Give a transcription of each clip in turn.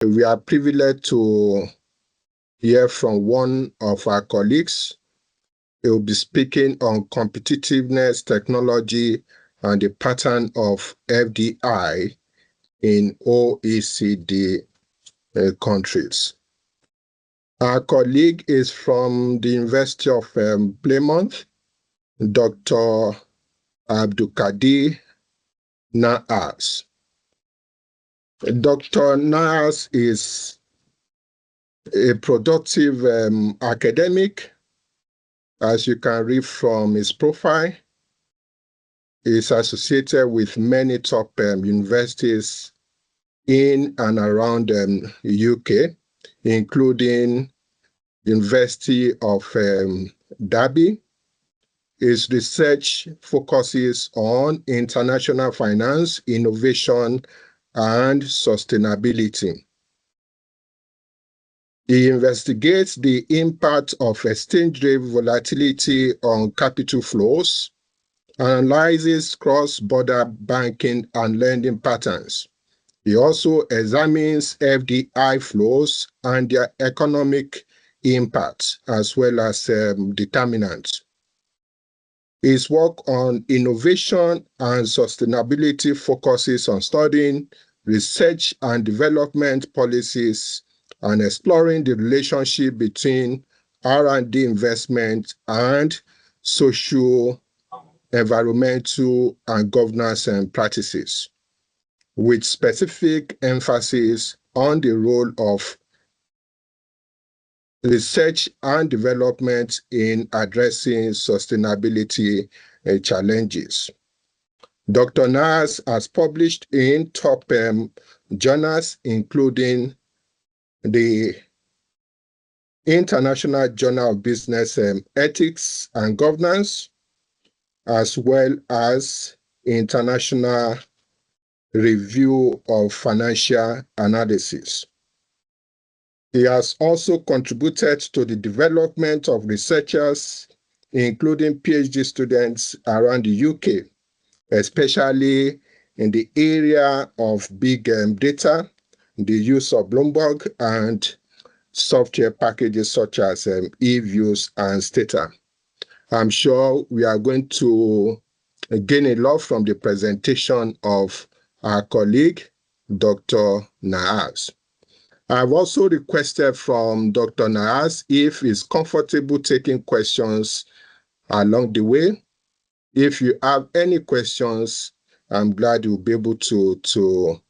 we are privileged to hear from one of our colleagues. He will be speaking on competitiveness, technology, and the pattern of FDI in OECD countries. Our colleague is from the University of Plymouth, Dr. Abdulkader Nahhas. Dr. Nahhas is a productive academic, as you can read from his profile. He is associated with many top universities in and around the UK, including University of Derby. His research focuses on international finance, innovation, and sustainability. He investigates the impact of exchange rate volatility on capital flows, analyzes cross-border banking and lending patterns. He also examines FDI flows and their economic impact, as well as determinants. His work on innovation and sustainability focuses on studying research and development policies and exploring the relationship between R&D investment and social, environmental, and governance practices, with specific emphasis on the role of research and development in addressing sustainability challenges. Dr. Nahhas has published in top journals, including the International Journal of Business Ethics and Governance, as well as International Review of Financial Analysis. He has also contributed to the development of researchers, including PhD students around the UK, especially in the area of big data, the use of Bloomberg, and software packages such as eViews and Stata. I'm sure we are going to gain a lot from the presentation of our colleague, Dr. Nahhas. I've also requested from Dr. Nahhas if he's comfortable taking questions along the way. If you have any questions, I'm glad you'll be able to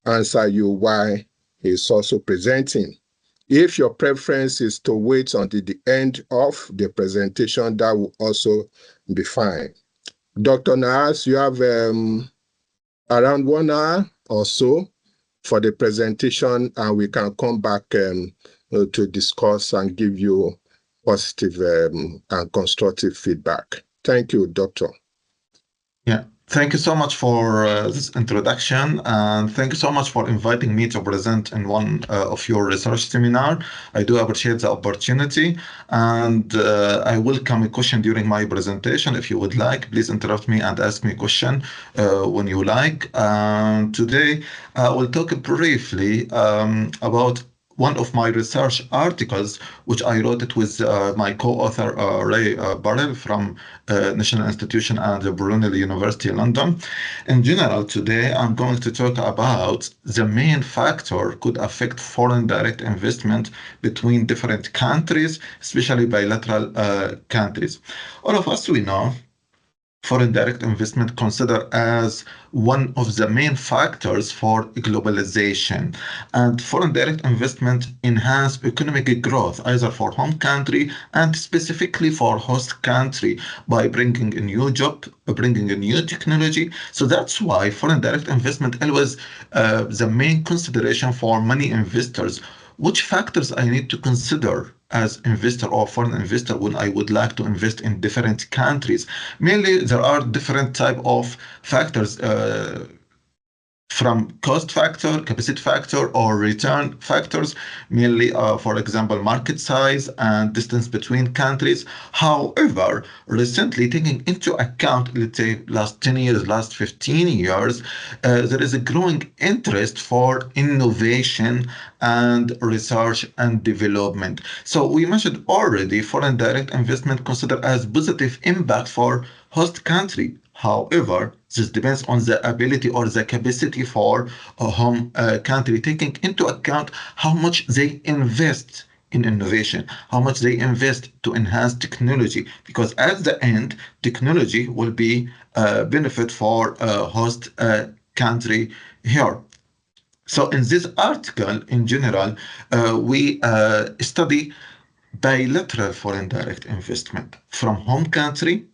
answer you while he's also presenting. If your preference is to wait until the end of the presentation, that will also be fine. Dr. Nahhas, you have around 1 hour or so for the presentation, and we can come back to discuss and give you positive and constructive feedback. Thank you, Doctor. Yeah, thank you so much for this introduction, and thank you so much for inviting me to present in one of your research seminar. I do appreciate the opportunity, and I welcome a question during my presentation. If you would like, please interrupt me and ask me a question when you like. Today, I will talk briefly about one of my research articles, which I wrote it with my co-author Ray Burrell from National Institution and Brunel University, London. In general, today I'm going to talk about the main factor could affect foreign direct investment between different countries, especially bilateral countries. All of us, we know foreign direct investment considered as one of the main factors for globalization. And foreign direct investment enhance economic growth, either for home country and specifically for host country, by bringing a new job, bringing a new technology. So that's why foreign direct investment always the main consideration for many investors. Which factors I need to consider as investor or foreign investor when I would like to invest in different countries? Mainly, there are different type of factors from cost factor, capacity factor, or return factors, mainly, for example, market size and distance between countries. However, recently taking into account, let's say, last 10 years, last 15 years, there is a growing interest for innovation and research and development. So we mentioned already foreign direct investment considered as positive impact for host country. However, this depends on the ability or the capacity for a home country, taking into account how much they invest in innovation, how much they invest to enhance technology, because at the end, technology will be a benefit for a host country here. So in this article, in general, we study bilateral foreign direct investment from home country,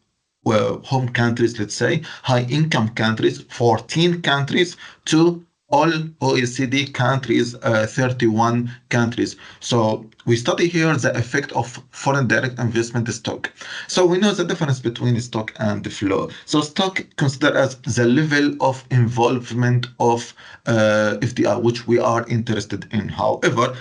well, home countries, let's say, high income countries, 14 countries, to all OECD countries, 31 countries. So we study here the effect of foreign direct investment stock. So we know the difference between stock and the flow. So stock considered as the level of involvement of FDI, which we are interested in. However,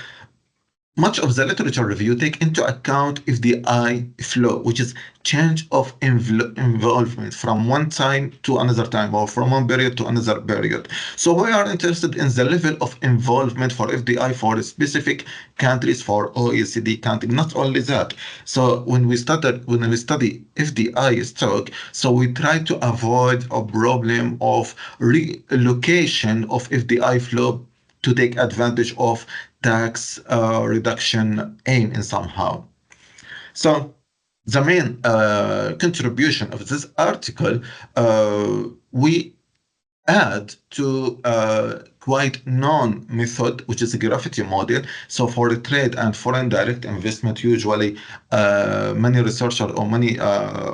much of the literature review take into account FDI flow, which is change of involvement from one time to another time, or from one period to another period. So we are interested in the level of involvement for FDI for specific countries, for OECD countries. Not only that. So when we study FDI stock, so we try to avoid a problem of relocation of FDI flow to take advantage of tax reduction aim in somehow. So the main contribution of this article, we add to quite known method, which is a gravity model. So for the trade and foreign direct investment, usually many researchers or many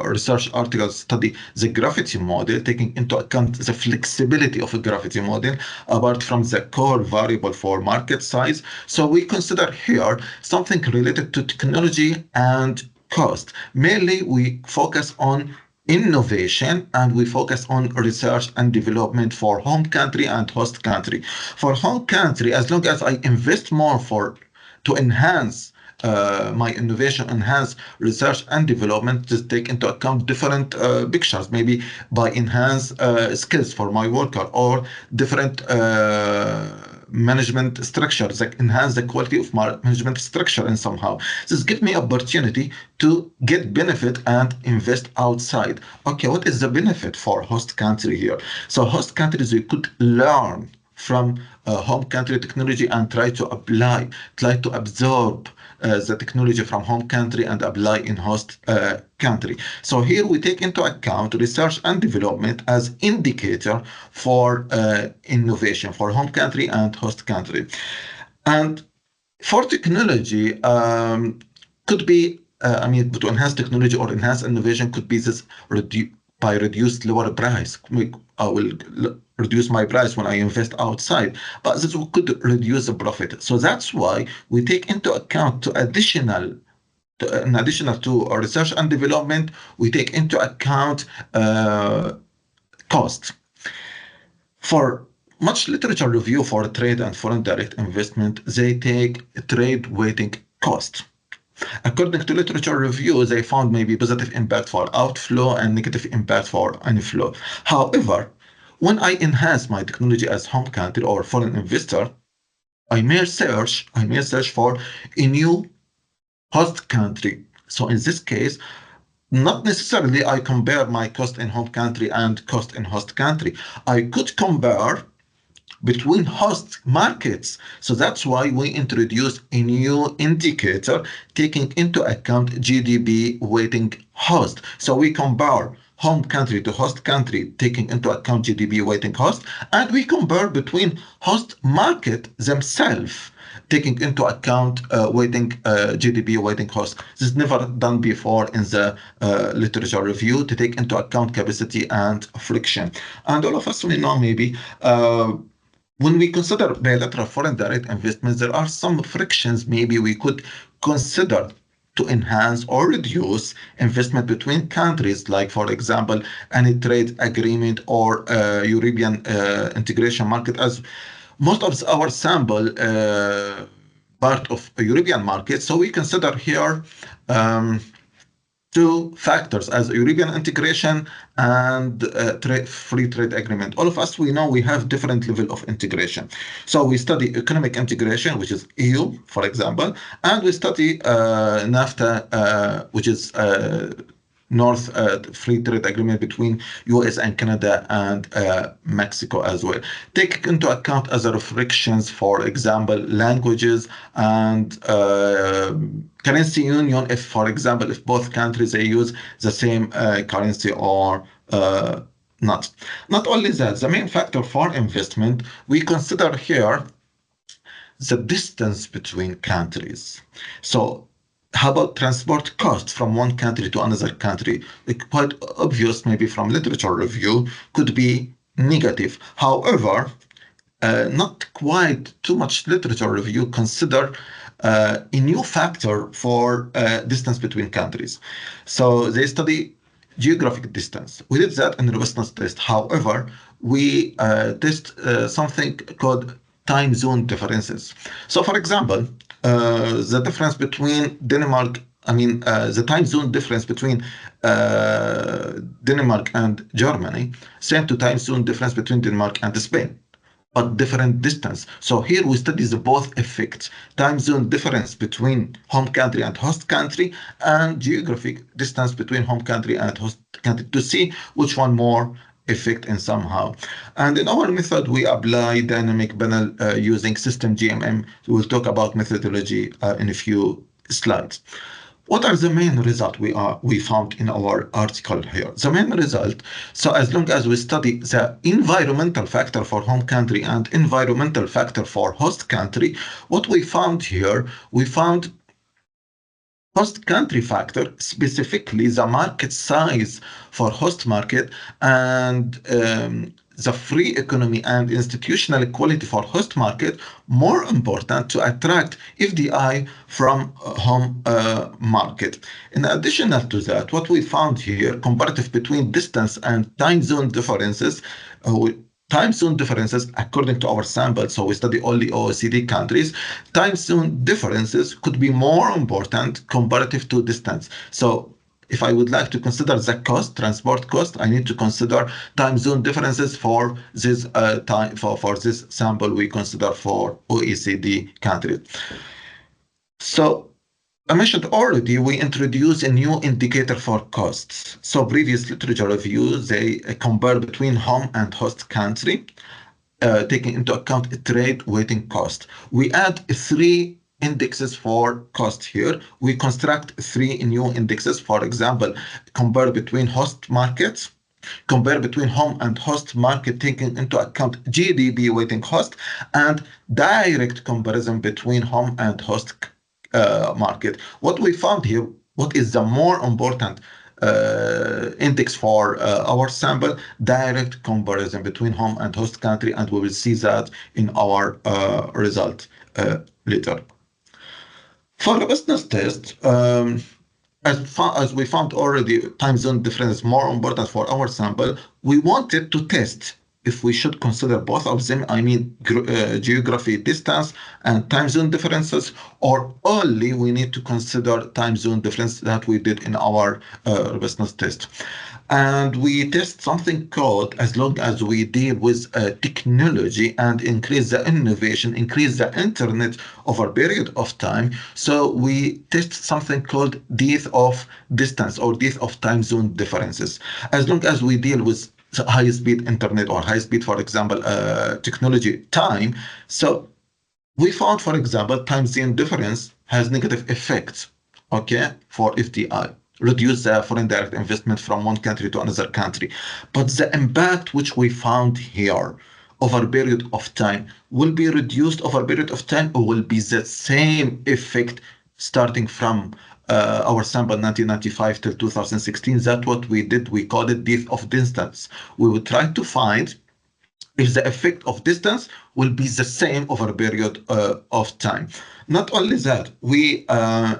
research articles study the gravity model, taking into account the flexibility of a gravity model apart from the core variable for market size. So we consider here something related to technology and cost. Mainly, we focus on innovation, and we focus on research and development for home country and host country. For home country, as long as I invest more to enhance my innovation, enhance research and development, to take into account different pictures, maybe by enhance skills for my worker, or different management structures that enhance the quality of my management structure in somehow. This gives me opportunity to get benefit and invest outside. Okay, what is the benefit for host country here? So host countries, we could learn from home country technology and try to absorb the technology from home country and apply in host country. So here we take into account research and development as indicator for innovation for home country and host country. And for technology, could be, to enhance technology or enhance innovation could be this by reduced lower price. I will reduce my price when I invest outside, but this could reduce the profit. So that's why we take into account in additional to research and development, we take into account cost. For much literature review for trade and foreign direct investment, they take trade weighting cost. According to literature review, they found maybe positive impact for outflow and negative impact for inflow. However, when I enhance my technology as home country or foreign investor, I may search for a new host country. So in this case, not necessarily I compare my cost in home country and cost in host country. I could compare between host markets. So that's why we introduce a new indicator taking into account GDP weighting host. So we compare home country to host country, taking into account GDP weighting host, and we compare between host market themselves, taking into account weighting GDP weighting host. This is never done before in the literature review, to take into account capacity and friction. And all of us, we know maybe when we consider bilateral foreign direct investments, there are some frictions maybe we could consider to enhance or reduce investment between countries, like, for example, any trade agreement or European integration market, as most of our sample part of a European market. So we consider here um, two factors as European integration and free trade agreement. All of us, we know we have different level of integration. So we study economic integration, which is EU, for example, and we study NAFTA, which is North Free Trade Agreement between US and Canada and Mexico as well. Take into account other restrictions, for example, languages and currency union, if, for example, if both countries they use the same currency or not. Not only that, the main factor for investment, we consider here the distance between countries. So how about transport costs from one country to another country? Quite obvious, maybe from literature review, could be negative. However, not quite too much literature review consider a new factor for distance between countries. So they study geographic distance. We did that in the robustness test. However, we test something called time zone differences. So, for example, the difference between Denmark, the time zone difference between Denmark and Germany, same to time zone difference between Denmark and Spain, but different distance. So here we study the both effects, time zone difference between home country and host country, and geographic distance between home country and host country to see which one more effect in somehow. And in our method, we apply dynamic panel using system GMM. We'll talk about methodology in a few slides. What are the main results we found in our article here? The main result, so as long as we study the environmental factor for home country and environmental factor for host country, what we found here, we found host country factor, specifically the market size for host market and the free economy and institutional equality for host market, more important to attract FDI from home market. In addition to that, what we found here, comparative between distance and time zone differences, time zone differences according to our sample, so we study only OECD countries, time zone differences could be more important comparative to distance. So if I would like to consider the cost, transport cost, I need to consider time zone differences for this for this sample we consider for OECD countries. So I mentioned already, we introduced a new indicator for costs. So previous literature reviews, they compare between home and host country, taking into account a trade weighting cost. We add three indexes for cost here. We construct three new indexes, for example, compare between host markets, compare between home and host market, taking into account GDP weighting cost, and direct comparison between home and host market. What we found here, what is the more important index for our sample, direct comparison between home and host country, and we will see that in our result later. For the business test, as we found already, time zone difference is more important for our sample. We wanted to test if we should consider both of them, I mean geography distance and time zone differences, or only we need to consider time zone difference that we did in our business test. And we test something called, as long as we deal with technology and increase the innovation, increase the internet over a period of time. So we test something called depth of distance or depth of time zone differences. As long as we deal with high-speed internet or high-speed, for example, technology time. So we found, for example, time zone difference has negative effects, okay, for FDI, reduce the foreign direct investment from one country to another country. But the impact which we found here over a period of time will be reduced over a period of time, or will be the same effect starting from our sample 1995 till 2016. That's what we did. We called it depth of distance. We would try to find if the effect of distance will be the same over a period of time. Not only that, we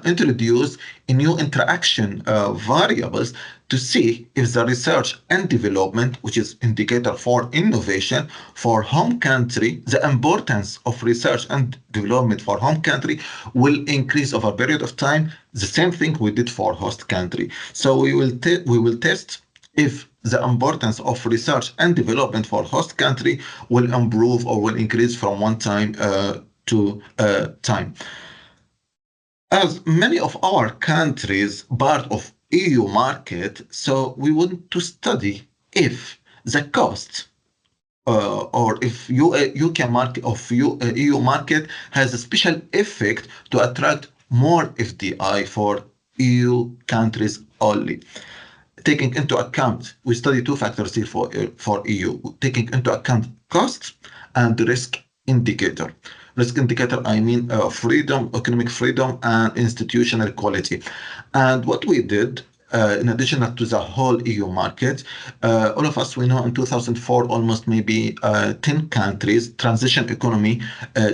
introduce a new interaction variables to see if the research and development, which is indicator for innovation for home country, the importance of research and development for home country will increase over a period of time. The same thing we did for host country. So we will test if the importance of research and development for host country will improve or will increase from one time to time. As many of our countries part of EU market, so we want to study if the cost or if UK market of EU market has a special effect to attract more FDI for EU countries only. Taking into account, we study two factors here for EU, taking into account cost and risk indicator. Risk indicator, I mean freedom, economic freedom, and institutional quality. And what we did, in addition to the whole EU market, all of us, we know in 2004, almost maybe 10 countries, transition economy,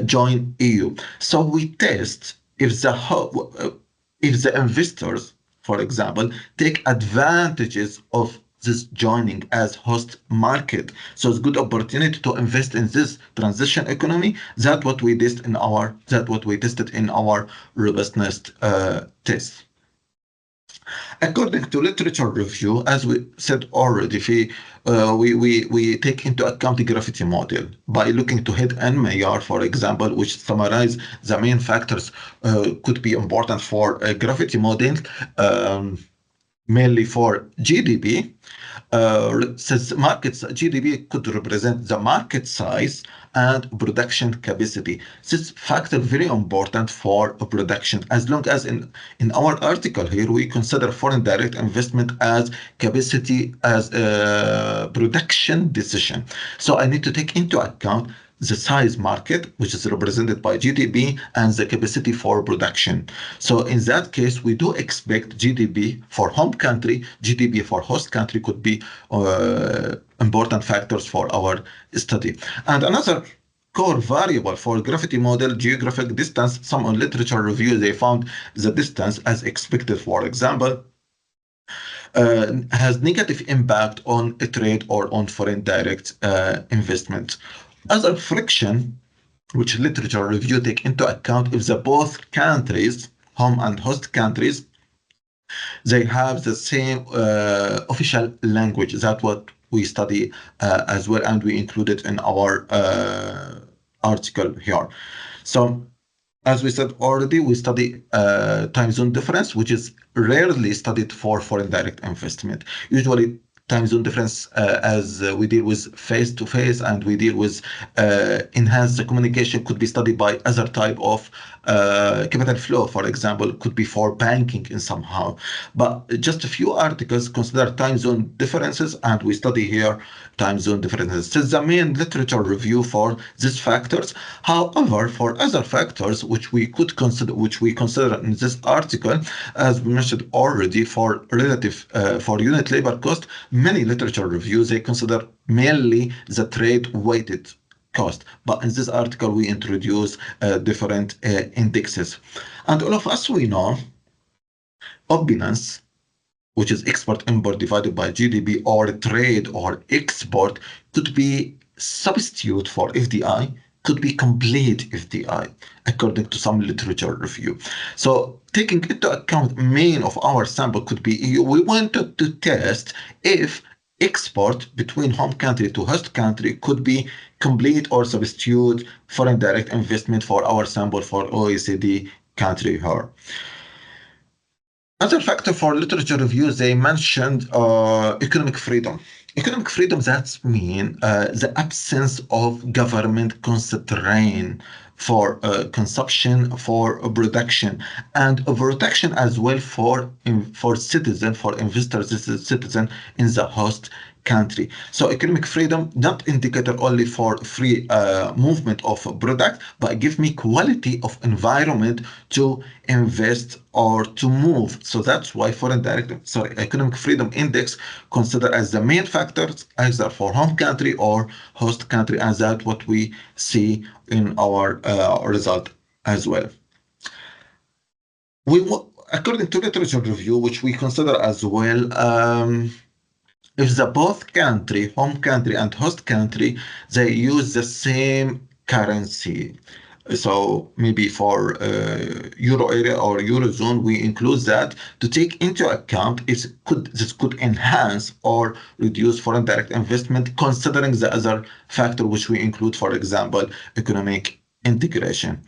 join EU. So we test if the investors, for example, take advantages of this joining as host market. So it's good opportunity to invest in this transition economy. That's what we tested in our robustness test. According to literature review, as we said already, we take into account the gravity model by looking to Head and Mayer, for example, which summarize the main factors could be important for a gravity model, mainly for GDP. Since markets GDP could represent the market size and production capacity. This factor very important for production. As long as in our article here we consider foreign direct investment as capacity as a production decision. So I need to take into account the size market, which is represented by GDP, and the capacity for production. So in that case, we do expect GDP for home country, GDP for host country could be important factors for our study. And another core variable for gravity model, geographic distance. Some on literature review, they found the distance as expected, for example, has negative impact on trade or on foreign direct investment. Other friction, which literature review take into account if the both countries, home and host countries, they have the same official language. That's what we study as well, and we included in our article here. So as we said already, we study time zone difference, which is rarely studied for foreign direct investment. Usually time zone difference as we deal with face-to-face and we deal with enhanced communication could be studied by other type of capital flow, for example, could be for banking in somehow. But just a few articles consider time zone differences, and we study here time zone differences. This is the main literature review for these factors. However, for other factors which we consider in this article, as we mentioned already, for relative for unit labor cost, many literature reviews they consider mainly the trade weighted cost. But in this article, we introduce different indexes. And all of us, we know opulence, which is export-import divided by GDP, or trade or export, could be substitute for FDI, could be complete FDI, according to some literature review. So taking into account main of our sample could be EU, we wanted to test if export between home country to host country could be complete or substitute foreign direct investment for our sample for OECD country here. Other factor for literature reviews, they mentioned economic freedom. Economic freedom, that's mean the absence of government constraint for consumption, for production, and protection as well for citizen, for investors, citizen in the host country. So economic freedom, not indicator only for free movement of product, but give me quality of environment to invest or to move. So that's why economic freedom index considered as the main factors either for home country or host country, and that's what we see in our result as well. According to literature review, which we consider as well, if the both country, home country and host country, they use the same currency. So maybe for euro area or eurozone, we include that to take into account if this could enhance or reduce foreign direct investment, considering the other factor which we include, for example, economic integration.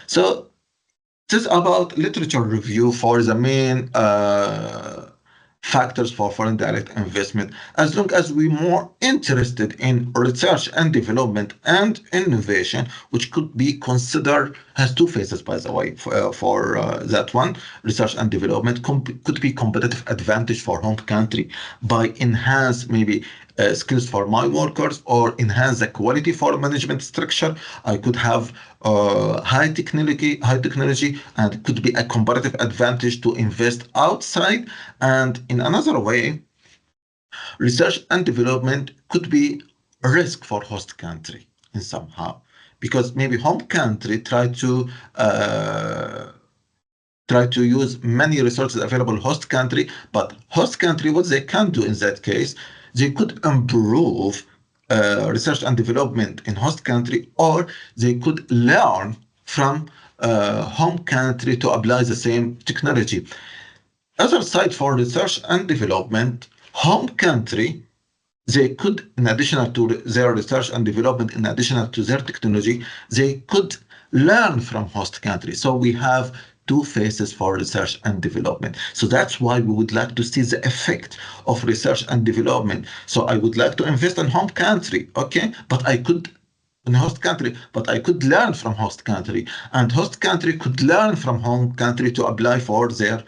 So this is about literature review for the main factors for foreign direct investment. As long as we're more interested in research and development and innovation, which could be considered, has two phases, by the way, for that one. Research and development could be competitive advantage for home country by enhance maybe skills for my workers or enhance the quality for management structure. I could have high technology, and it could be a comparative advantage to invest outside. And in another way, research and development could be a risk for host country in somehow, because maybe home country try to use many resources available host country, but host country, what they can do in that case, they could improve research and development in host country, or they could learn from home country to apply the same technology. Other side for research and development, home country, they could, in addition to their research and development, in addition to their technology, they could learn from host country. So we have two phases for research and development. So that's why we would like to see the effect of research and development. So I would like to invest in home country, okay, but I could in host country, but I could learn from host country, and host country could learn from home country to apply for their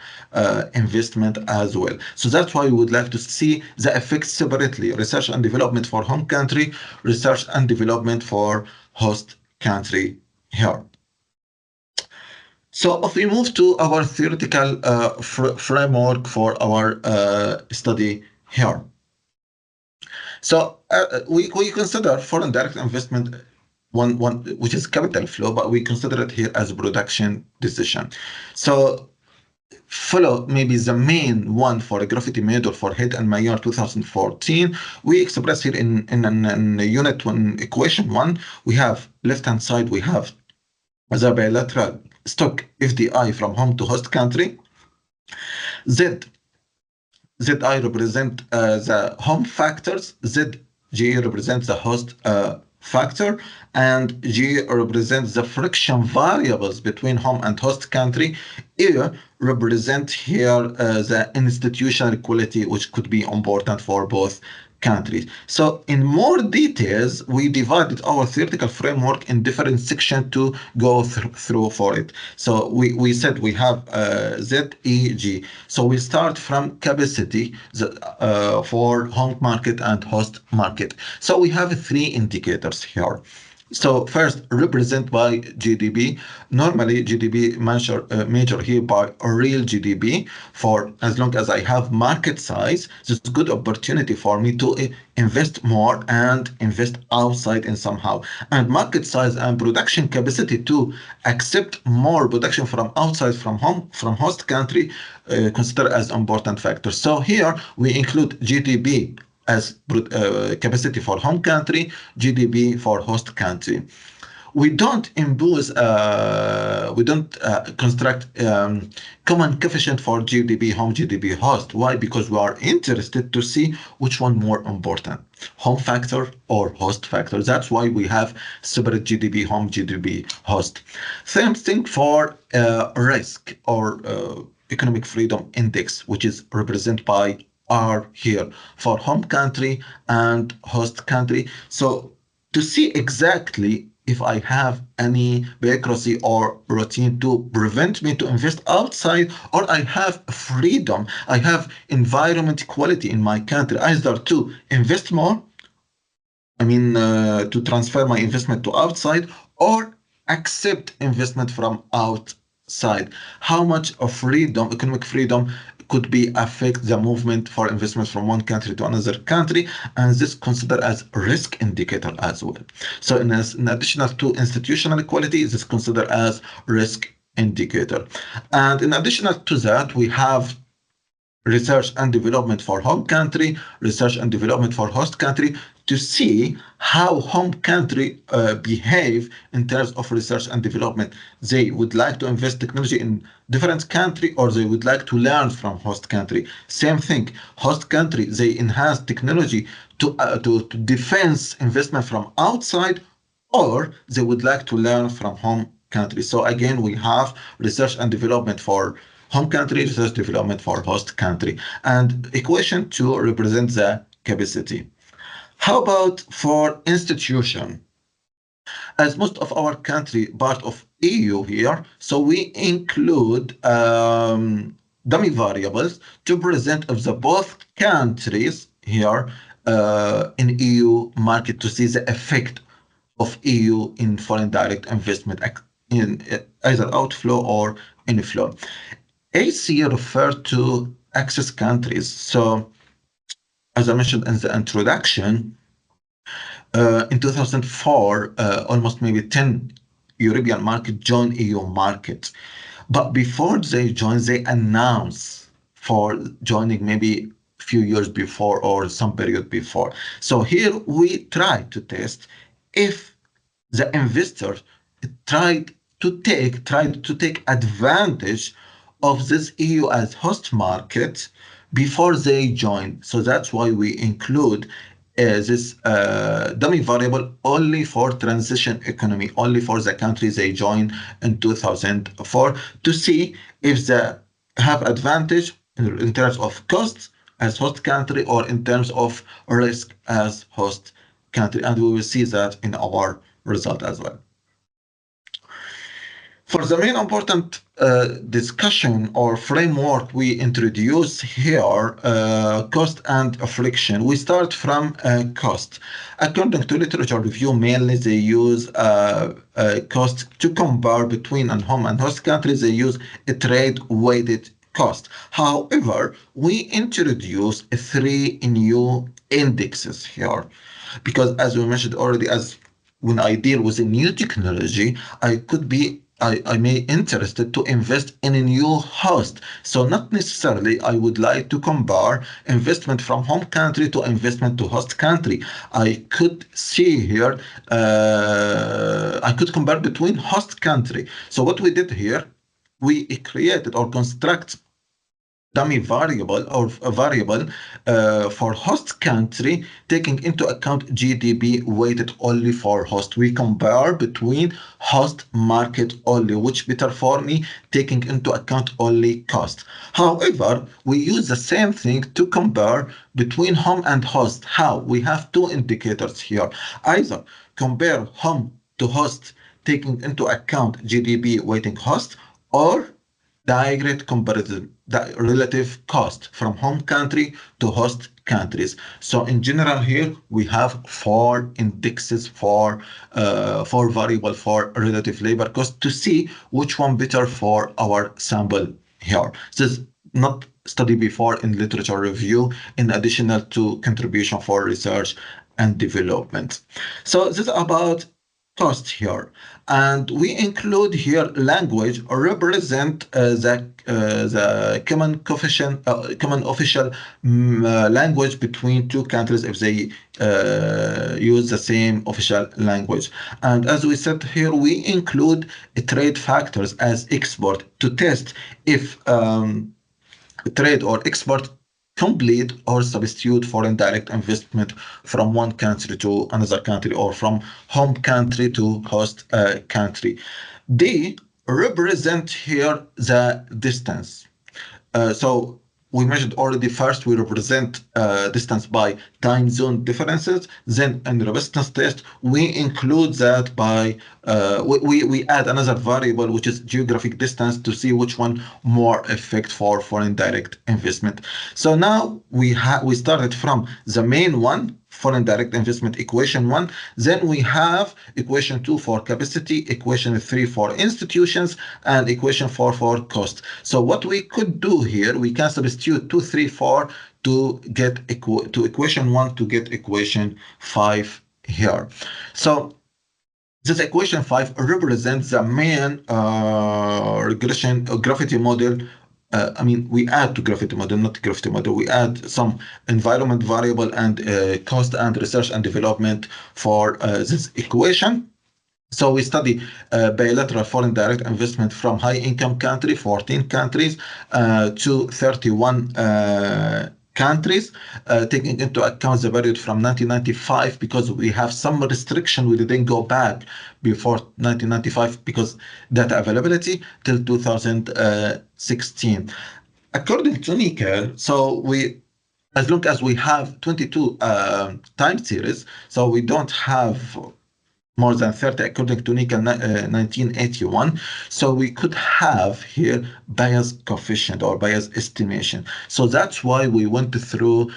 investment as well. So that's why we would like to see the effects separately: research and development for home country, research and development for host country here. So if we move to our theoretical framework for our study here. So we consider foreign direct investment one which is capital flow, but we consider it here as a production decision. So follow maybe the main one for a graffiti made for Head and Mayor 2014. We express here in unit one, equation one, we have left hand side, we have the bilateral stock FDI from home to host country. ZI represent the home factors, ZG represents the host factor, and G represents the friction variables between home and host country. E represent here the institutional equality, which could be important for both countries. So in more details, we divided our theoretical framework in different sections to go through for it. So we said we have ZEG. So we start from capacity for home market and host market. So we have three indicators here. So first, represent by GDP. Normally, GDP measure here by real GDP. For as long as I have market size, it's a good opportunity for me to invest more and invest outside in somehow. And market size and production capacity to accept more production from outside, from host country, consider as important factors. So here we include GDP as capacity for home country, GDP for host country. We don't impose, we don't construct common coefficient for GDP home, GDP host. Why? Because we are interested to see which one more important, home factor or host factor. That's why we have separate GDP home, GDP host. Same thing for risk or economic freedom index, which is represented by R here for home country and host country. So to see exactly if I have any bureaucracy or routine to prevent me to invest outside, or I have freedom, I have environment equality in my country, either to invest more, to transfer my investment to outside, or accept investment from outside. How much of freedom, economic freedom, could be affect the movement for investment from one country to another country, and this considered as risk indicator as well. So in addition to institutional equality, this is considered as risk indicator. And in addition to that, we have research and development for home country, research and development for host country, to see how home country behave in terms of research and development. They would like to invest technology in different country, or they would like to learn from host country. Same thing, host country, they enhance technology to defense investment from outside, or they would like to learn from home country. So again, we have research and development for home country, research development for host country. And equation 2 represents the capacity. How about for institution? As most of our country part of EU here, so we include dummy variables to present of the both countries here in EU market to see the effect of EU in foreign direct investment in either outflow or inflow. AC refer to access countries. So, as I mentioned in the introduction, in 2004, almost maybe 10 European market joined EU market. But before they join, they announce for joining maybe few years before or some period before. So here we try to test if the investor tried to take advantage of this EU as host market before they join. So that's why we include this dummy variable only for transition economy, only for the countries they joined in 2004, to see if they have advantage in terms of costs as host country or in terms of risk as host country. And we will see that in our result as well. For the main important discussion or framework we introduce here, cost and friction, we start from cost. According to literature review, mainly they use cost to compare between home and host countries. They use a trade weighted cost. However, we introduce three new indexes here, because as we mentioned already, as when I deal with a new technology, I may interested to invest in a new host. So not necessarily I would like to compare investment from home country to investment to host country. I could see here, I could compare between host country. So what we did here, we created or construct dummy variable or a variable for host country, taking into account GDP weighted only for host. We compare between host market only, which better for me, taking into account only cost. However, we use the same thing to compare between home and host. How? We have two indicators here. Either compare home to host, taking into account GDP weighting host, or direct comparison, the relative cost from home country to host countries. So in general here, we have four indexes for variable for relative labor cost to see which one better for our sample here. This is not studied before in literature review, in additional to contribution for research and development. So this is about cost here, and we include here language or represent the common coefficient, common official language between two countries if they use the same official language. And as we said here, we include trade factors as export to test if trade or export complete or substitute foreign direct investment from one country to another country or from home country to host country. They represent here the distance. So we measured already. First, we represent distance by time zone differences. Then in the robustness test, we include that by, we add another variable, which is geographic distance, to see which one more effect for foreign direct investment. So now we started from the main one, foreign direct investment, equation 1. Then we have equation 2 for capacity, equation 3 for institutions, and equation 4 for cost. So what we could do here, we can substitute 2, 3, 4 to get to equation 1 to get equation 5 here. So this equation 5 represents the main regression gravity model. We add to gravity model, not gravity model. We add some environment variable and cost and research and development for this equation. So we study bilateral foreign direct investment from high income country, 14 countries, to 31 countries, taking into account the period from 1995, because we have some restriction. We didn't go back before 1995 because data availability till 2016. According to Nika, so as long as we have 22 time series, so we don't have more than 30 according to Nika 1981. So we could have here bias coefficient or bias estimation. So that's why we went through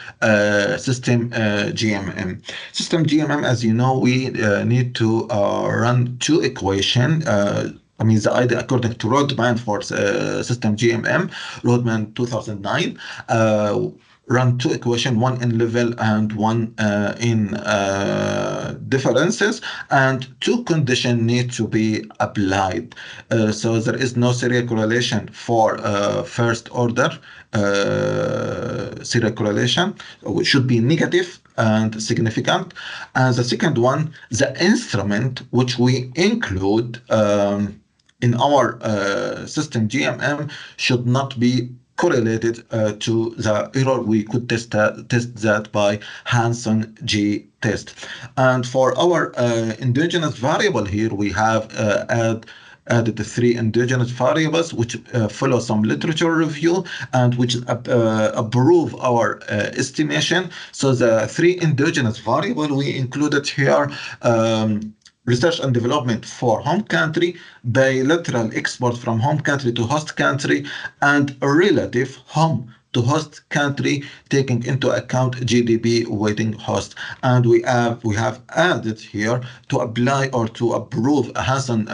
system GMM. System GMM, as you know, we need to run two equations. The idea according to Rodman for system GMM, Rodman 2009, run two equations, one in level and one in differences, and two conditions need to be applied. So there is no serial correlation for first order serial correlation, which should be negative and significant. And the second one, the instrument which we include in our system GMM should not be correlated to the error. We could test that by Hanson G test. And for our endogenous variable here, we have added the three endogenous variables which follow some literature review and which approve our estimation. So the three endogenous variable we included here, research and development for home country, bilateral export from home country to host country, and relative home to host country, taking into account GDP weighting host. And we have added here to apply or to approve a Hansen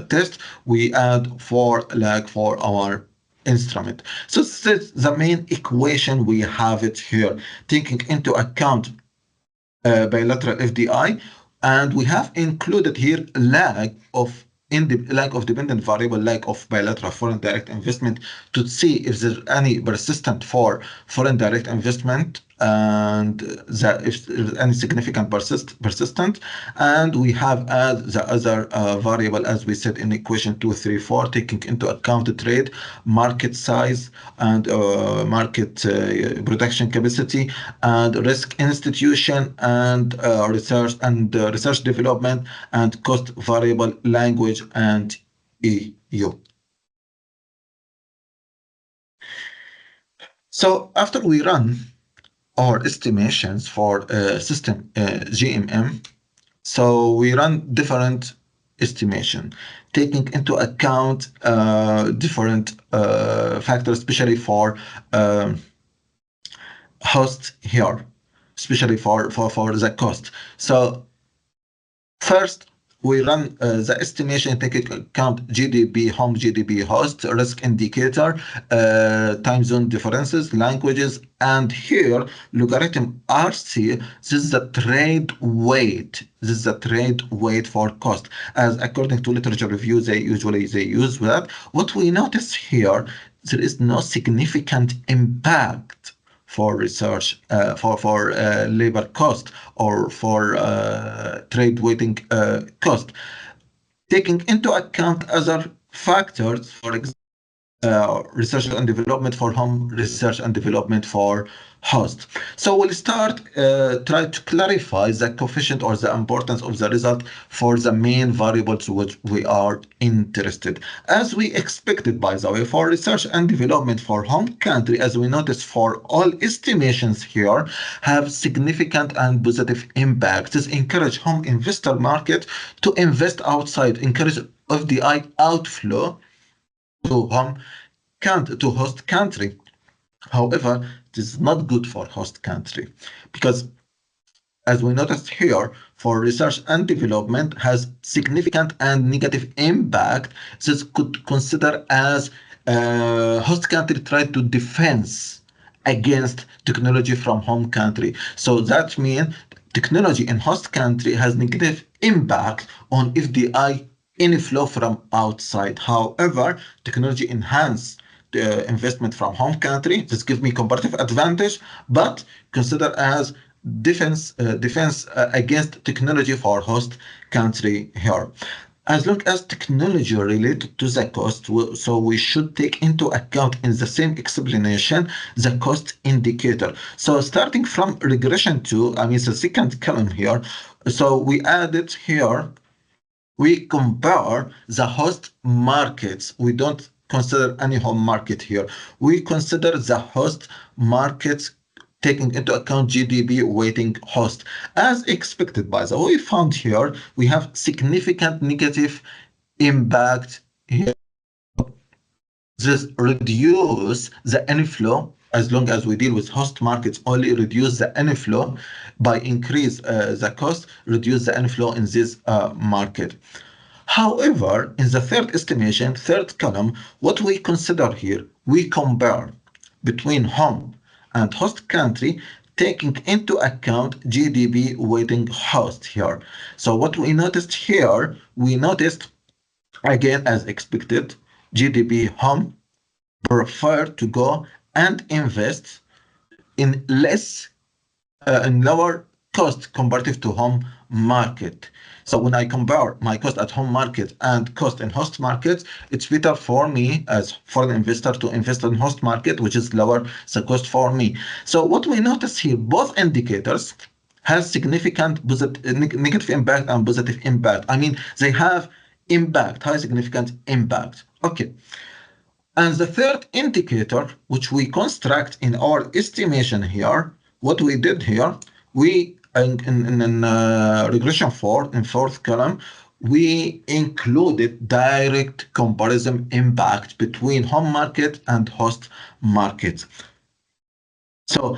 test, we add 4 lag for our instrument. So this is the main equation. We have it here, taking into account bilateral FDI, and we have included here lag of dependent variable, lag of bilateral foreign direct investment, to see if there's any persistent for foreign direct investment and if there's any significant persistent. And we have added the other variable, as we said in equation 2, 3, 4, taking into account the trade, market size, and market production capacity, and risk institution, and research development, and cost variable, language, and EU. So after we run our estimations for system GMM, so we run different estimation, taking into account different factors, especially for host here, especially for the cost. So first, we run the estimation, taking into account GDP home, GDP host, risk indicator, time zone differences, languages, and here logarithm RC. This is the trade weight. This is the trade weight for cost, as according to literature review, they usually use that. What we notice here, there is no significant impact for research, for labor cost, or for trade weighting cost, taking into account other factors, for example, research and development for home, research and development for host. So we'll start, try to clarify the coefficient or the importance of the result for the main variables which we are interested. As we expected, by the way, for research and development for home country, as we noticed, for all estimations here have significant and positive impact. This encourage home investor market to invest outside, encourage FDI outflow to to host country. However, it is not good for host country because, as we noticed here, for research and development has significant and negative impact. This could consider as host country try to defense against technology from home country. So that means technology in host country has negative impact on FDI inflow from outside. However, technology enhance the investment from home country. This gives me comparative advantage, but consider as defense against technology for host country here. As long as technology related to the cost, so we should take into account in the same explanation the cost indicator. So starting from regression 2, I mean the second column here, so we added here, we compare the host markets. We don't consider any home market here. We consider the host markets taking into account GDP weighting host. As expected, by the way, we found here, we have significant negative impact here. This reduce the inflow. As long as we deal with host markets, only reduce the inflow by increase the cost, reduce the inflow in this market. However, in the third estimation, third column, what we consider here, we compare between home and host country, taking into account GDP weighting host here. So what we noticed here, we noticed, again, as expected, GDP home prefer to go and invest in lower cost comparative to home market. So when I compare my cost at home market and cost in host market, it's better for me as foreign investor to invest in host market, which is lower the cost for me. So what we notice here, both indicators has significant negative impact and positive impact. I mean, they have impact, high significant impact. Okay. And the third indicator, which we construct in our estimation here, what we did here, we in regression 4, in fourth column, we included direct comparison impact between home market and host market. So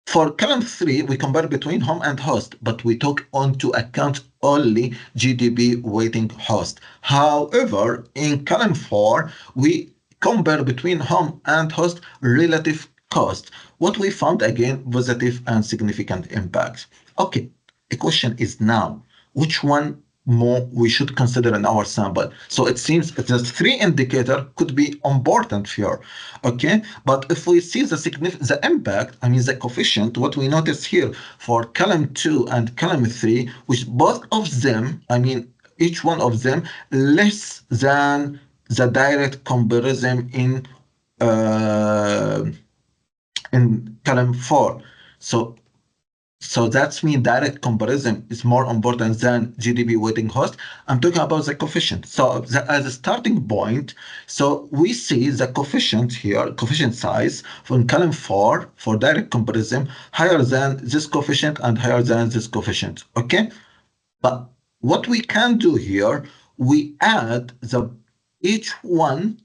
for column 3, we compare between home and host, but we took into account only GDP weighting host. However, in column 4, we compare between home and host relative cost. What we found, again, positive and significant impact. Okay, the question is now, which one more we should consider in our sample? So it seems that the 3 indicator could be important here, okay? But if we see the impact, I mean the coefficient, what we notice here for column 2 and column 3, which both of them, I mean each one of them less than the direct comparison in column 4. So that's mean direct comparison is more important than GDP weighting host. I'm talking about the coefficient. So as a starting point, so we see the coefficient here, coefficient size from column 4 for direct comparison higher than this coefficient and higher than this coefficient. Okay, but what we can do here, we add each one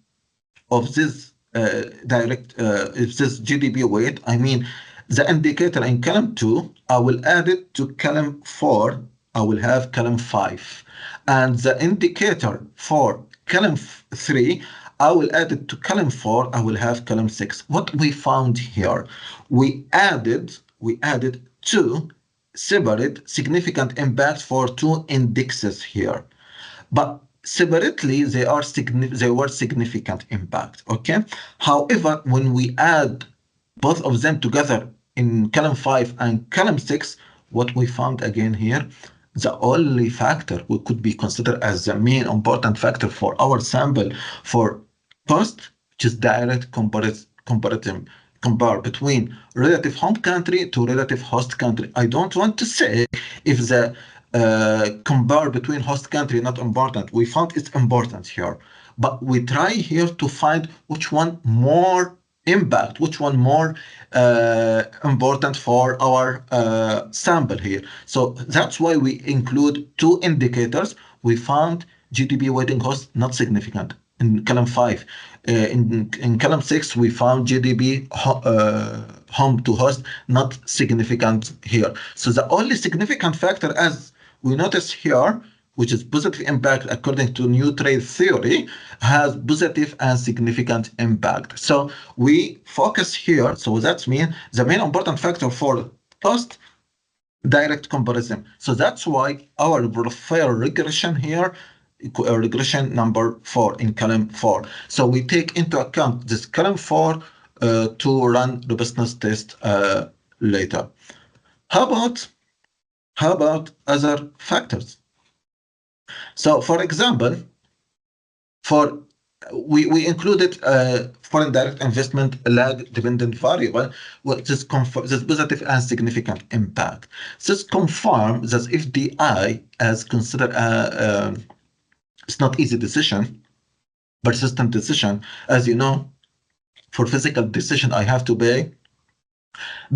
of this this GDP weight, I mean the indicator in column 2, I will add it to column 4, I will have column 5. And the indicator for column 3, I will add it to column 4, I will have column 6. What we found here, we added 2 separate significant impacts for 2 indexes here. But separately, they were significant impact, okay? However, when we add both of them together in column 5 and column 6, what we found again here, the only factor we could be considered as the main important factor for our sample for First, which is direct compare between relative home country to relative host country. I don't want to say if the compare between host country not important. We found it's important here, but we try here to find which one more impact, which one more important for our sample here. So that's why we include two indicators. We found GDP weighting host not significant in column 5. In column 6, we found GDP home to host not significant here. So the only significant factor, as we notice here, which is positive impact according to new trade theory, has positive and significant impact. So we focus here. So that means the main important factor for cost, direct comparison. So that's why our profile regression here, regression number 4 in column 4. So we take into account this column 4 to run robustness test later. How about other factors? So for example, we included foreign direct investment lag dependent variable, which is this positive and significant impact. This confirms that FDI as considered it's not easy decision, persistent decision. As you know, for physical decision, I have to pay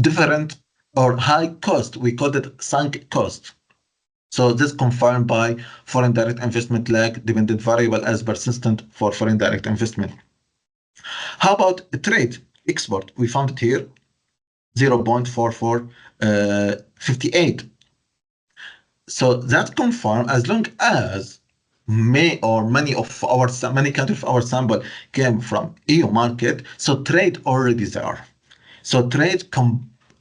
different or high cost. We call it sunk cost. So this confirmed by foreign direct investment lag dependent variable as persistent for foreign direct investment. How about trade export? We found it here, 0.4458. So that confirmed as long as many countries of our sample came from EU market, so trade already there. So trade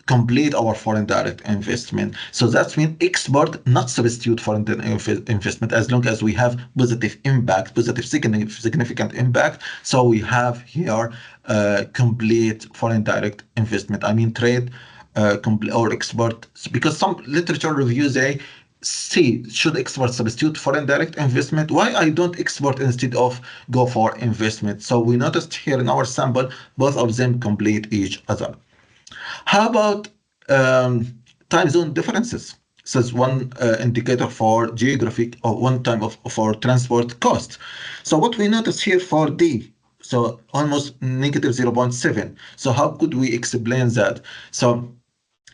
complete our foreign direct investment. So that means export not substitute foreign investment as long as we have positive impact, positive significant impact. So we have here complete foreign direct investment. I mean trade or export, because some literature reviews say, should export substitute foreign direct investment? Why I don't export instead of go for investment? So we noticed here in our sample, both of them complete each other. How about time zone differences? So it's one indicator for geographic or one time for transport cost. So what we notice here for D, so almost negative 0.7. So how could we explain that? So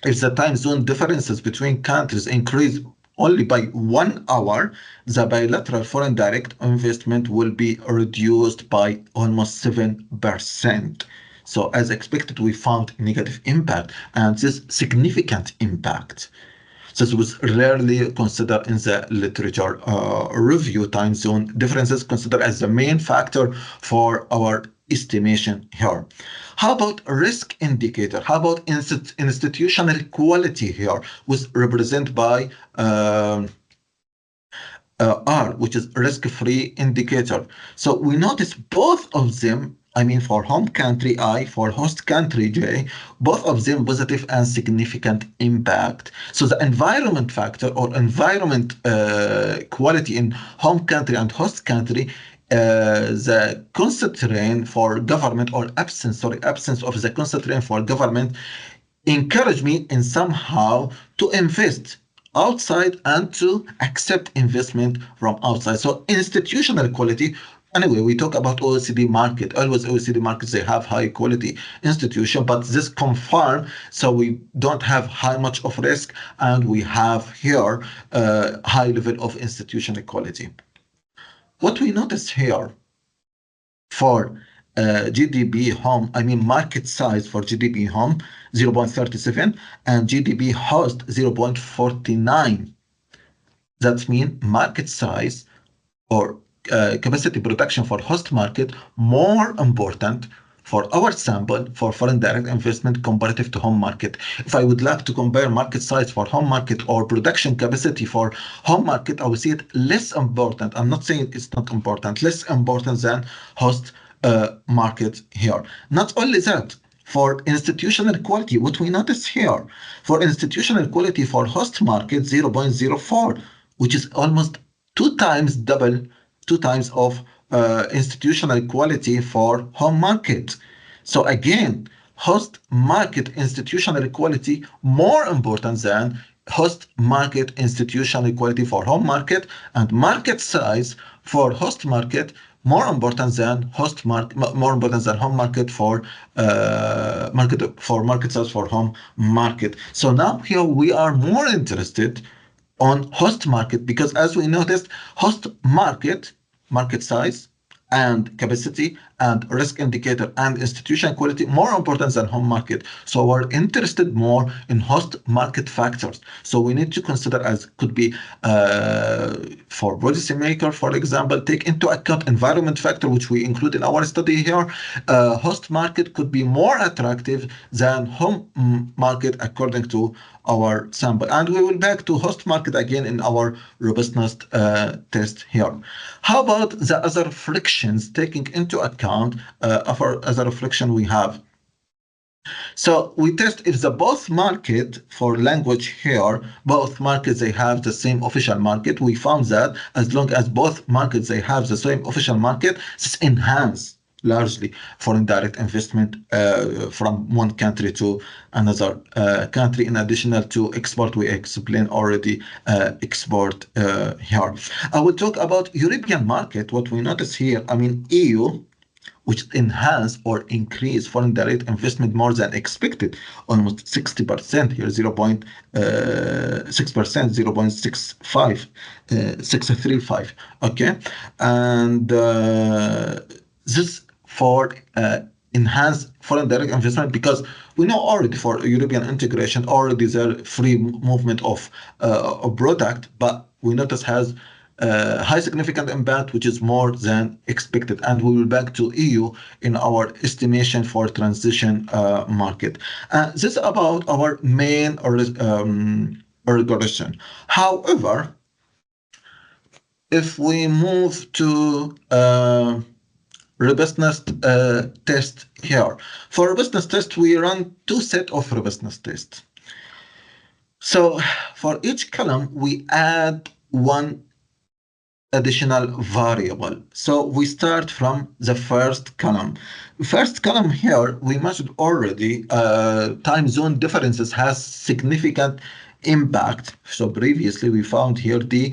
if the time zone differences between countries increase only by 1 hour, the bilateral foreign direct investment will be reduced by almost 7%. So as expected, we found negative impact, and this significant impact. So this was rarely considered in the literature review. Time zone differences considered as the main factor for our estimation here. How about risk indicator? How about institutional quality here, was represented by R, which is risk-free indicator. So we notice both of them, I mean for home country I, for host country J, both of them positive and significant impact. So the environment factor or environment quality in home country and host country, the constraint for government or absence of the constraint for government encourage me in somehow to invest outside and to accept investment from outside. So institutional quality, anyway, we talk about OECD market. Always OECD markets, they have high quality institution, but this confirm, so we don't have high much of risk, and we have here high level of institutional quality. What we notice here for GDP home, I mean market size for GDP home, 0.37, and GDP host, 0.49. That means market size or capacity production for host market more important for our sample for foreign direct investment comparative to home market. If I would like to compare market size for home market or production capacity for home market, I would see it less important. I'm not saying it's not important, less important than host market here. Not only that, for institutional quality, what we notice here, for institutional quality for host market, 0.04, which is almost 2 times of institutional equality for home market. So again, host market institutional equality more important than host market institutional equality for home market, and market size for host market more important than more important than home market for market size for home market. So now here we are more interested on host market, because as we noticed, host market size and capacity and risk indicator and institution quality more important than home market. So we're interested more in host market factors. So we need to consider, as could be for policymaker, for example, take into account environment factor, which we include in our study here. Host market could be more attractive than home market according to our sample. And we will back to host market again in our robustness test here. How about the other frictions taking into account of other friction we have? So we test if the both market for language here, both markets, they have the same official market. We found that as long as both markets, they have the same official market, this enhance largely foreign direct investment from one country to another country, in addition to export. We explained already export here. I will talk about European market. What we notice here, I mean EU, which enhance or increase foreign direct investment more than expected, almost 60% here, 0.6%, 0.65, 635, okay? And this for enhance foreign direct investment, because we know already for European integration, already there free movement of product, but we notice has high significant impact, which is more than expected. And we will back to EU in our estimation for transition market. This is about our main regression. However, if we move to robustness test here. For robustness test, we run two sets of robustness tests. So for each column, we add one additional variable. So we start from the first column. First column here, we measured already time zone differences has significant impact. So previously we found here the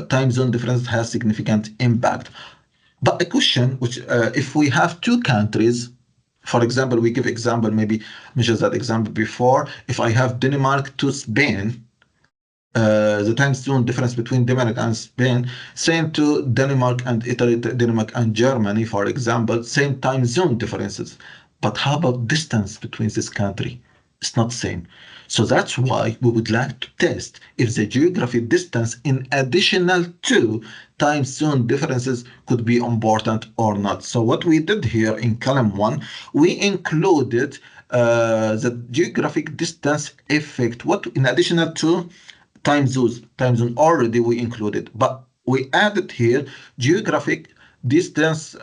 time zone difference has significant impact. But a question which if we have two countries, for example, we give example, maybe measure that example before. If I have Denmark to Spain, the time zone difference between Denmark and Spain, same to Denmark and Italy, Denmark and Germany, for example, same time zone differences. But how about distance between this country? It's not same. So that's why we would like to test if the geographic distance in additional to time zone differences could be important or not. So what we did here in column 1, we included the geographic distance effect. What in additional to time zone already we included, but we added here geographic distance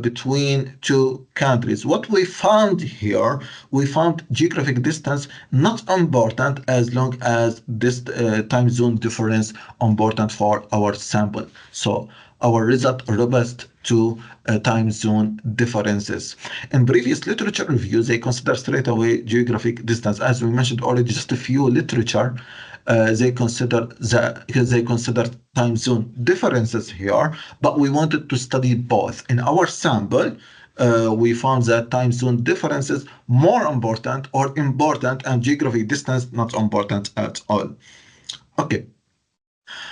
between two countries. What we found here, we found geographic distance not important as long as this time zone difference important for our sample. So our result robust to time zone differences. In previous literature reviews, they consider straight away geographic distance. As we mentioned already, just a few literature they consider time zone differences here, but we wanted to study both. In our sample, we found that time zone differences more important and geographic distance not important at all. Okay.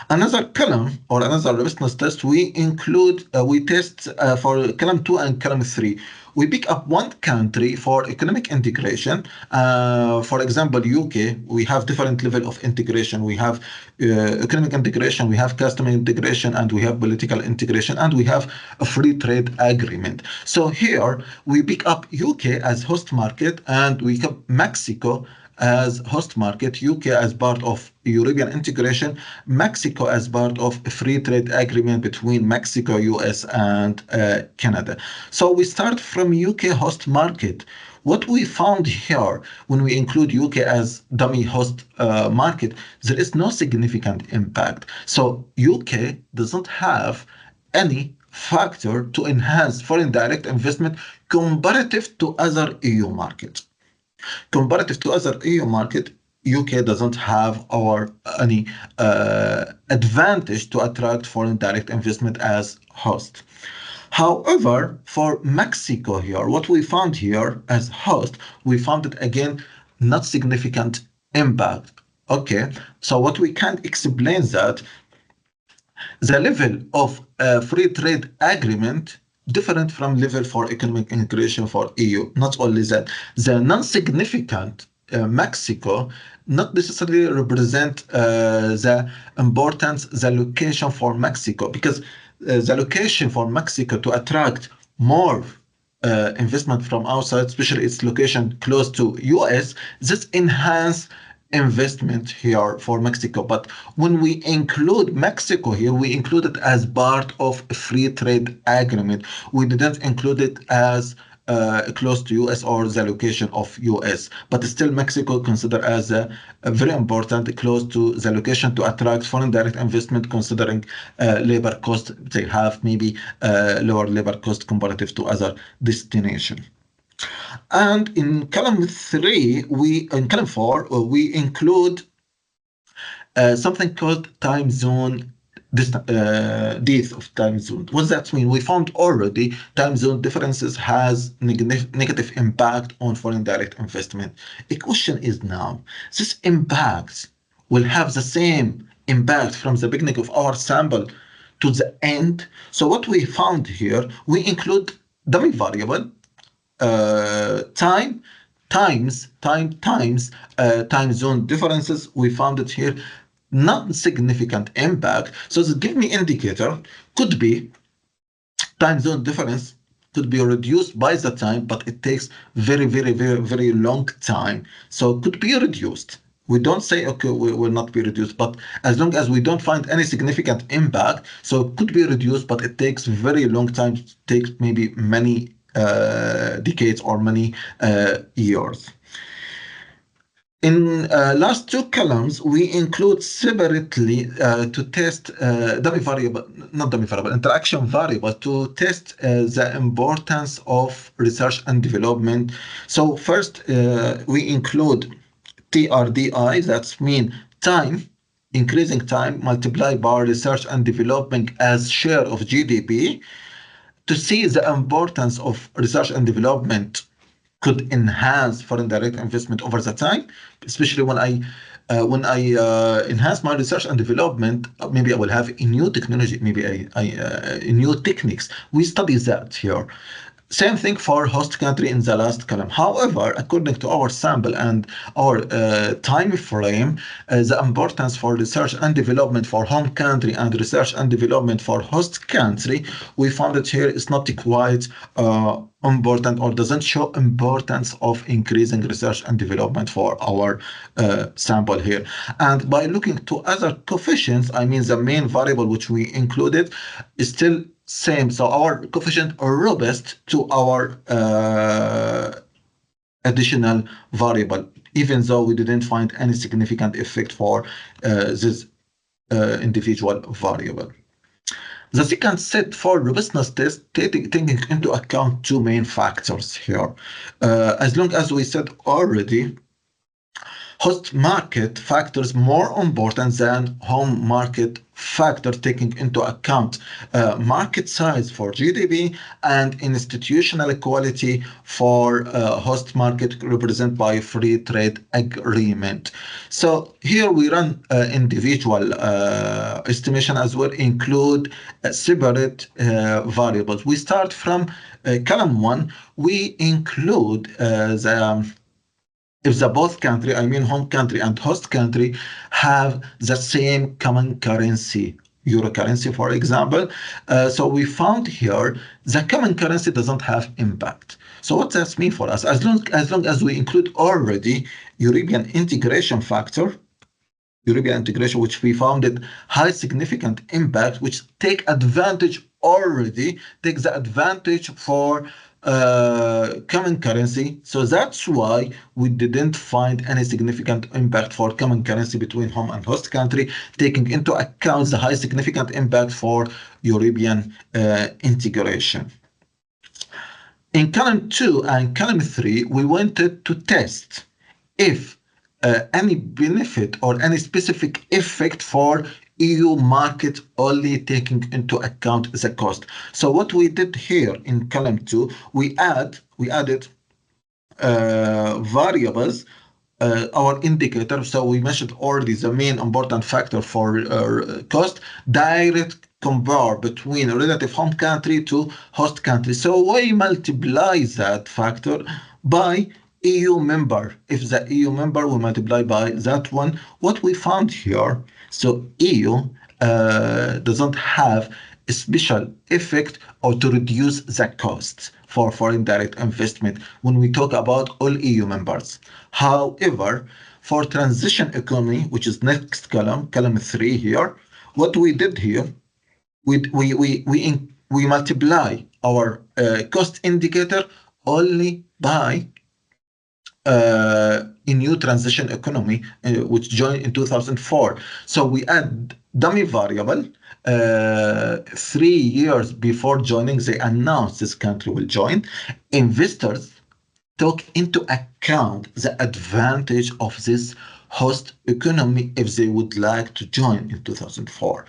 Another column or another robustness test, we include, we test for column 2 and column 3. We pick up one country for economic integration. For example, UK, we have different level of integration. We have economic integration, we have customer integration, and we have political integration, and we have a free trade agreement. So here we pick up UK as host market, and we have Mexico as host market, UK as part of European integration, Mexico as part of a free trade agreement between Mexico, US, and Canada. So we start from UK host market. What we found here, when we include UK as dummy host market, there is no significant impact. So UK doesn't have any factor to enhance foreign direct investment comparative to other EU markets. Comparative to other EU market, UK doesn't have any advantage to attract foreign direct investment as host. However, for Mexico here, what we found here as host, we found it again not significant impact. Okay, so what we can explain that the level of free trade agreement different from level for economic integration for EU. Not only that, the non-significant Mexico not necessarily represent the importance, the location for Mexico, because the location for Mexico to attract more investment from outside, especially its location close to US, this enhance investment here for Mexico. But when we include Mexico here, we include it as part of a free trade agreement. We didn't include it as close to US or the location of US, but still Mexico considered as a very important close to the location to attract foreign direct investment, considering labor cost. They have maybe lower labor cost comparative to other destinations. And in column 4, we include something called time zone, depth of time zone. What does that mean? We found already time zone differences has negative impact on foreign direct investment. The question is now, this impact will have the same impact from the beginning of our sample to the end. So what we found here, we include dummy variable, time times time zone differences. We found it here not significant impact. So this give me indicator could be time zone difference could be reduced by the time, but it takes very long time. So could be reduced. We don't say, okay, we will not be reduced, but as long as we don't find any significant impact, so it could be reduced, but it takes very long time, takes maybe many decades or many years. In last two columns, we include separately to test interaction variable to test the importance of research and development. So first, we include TRDI, that's mean time, increasing time multiplied by research and development as share of GDP, to see the importance of research and development could enhance foreign direct investment over the time, especially when I enhance my research and development, maybe I will have a new technology, maybe a new techniques. We study that here. Same thing for host country in the last column. However, according to our sample and our time frame, the importance for research and development for home country and research and development for host country, we found it here is not quite important or doesn't show importance of increasing research and development for our sample here. And by looking to other coefficients, I mean the main variable which we included is still same. So our coefficient are robust to our additional variable, even though we didn't find any significant effect for this individual variable. The second set for robustness test, taking into account two main factors here. As long as we said already, host market factors more important than home market factor, taking into account market size for GDP and institutional equality for host market represented by free trade agreement. So here we run individual estimation as well, include separate variables. We start from column 1. We include if the both country, I mean home country and host country, have the same common currency, euro currency, for example. So we found here the common currency doesn't have impact. So what does that mean for us? As long as we include already European integration factor, European integration, which we found it high significant impact, which take the advantage for common currency. So that's why we didn't find any significant impact for common currency between home and host country, taking into account the high significant impact for European integration. In column 2 and column 3, we wanted to test if any benefit or any specific effect for EU market only taking into account the cost. So what we did here in column 2, we added variables, our indicator. So we mentioned already the main important factor for cost, direct compare between a relative home country to host country. So we multiply that factor by EU member. If the EU member, we multiply by that one. What we found here, so EU doesn't have a special effect or to reduce the costs for foreign direct investment when we talk about all EU members. However, for transition economy, which is next column, column 3 here, what we did here, we multiply our cost indicator only by a new transition economy, which joined in 2004. So we add dummy variable 3 years before joining. They announced this country will join. Investors took into account the advantage of this host economy if they would like to join in 2004.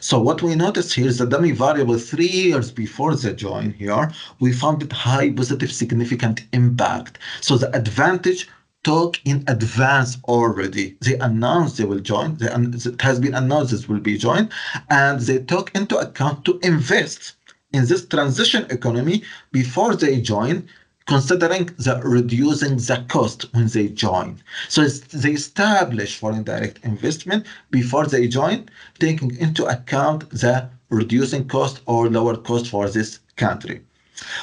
So what we notice here is the dummy variable 3 years before they join here, we found it high positive significant impact. So the advantage took in advance already. They announced they will join. It has been announced this will be joined, and they took into account to invest in this transition economy before they join, considering the reducing the cost when they join. So they establish foreign direct investment before they join, taking into account the reducing cost or lower cost for this country.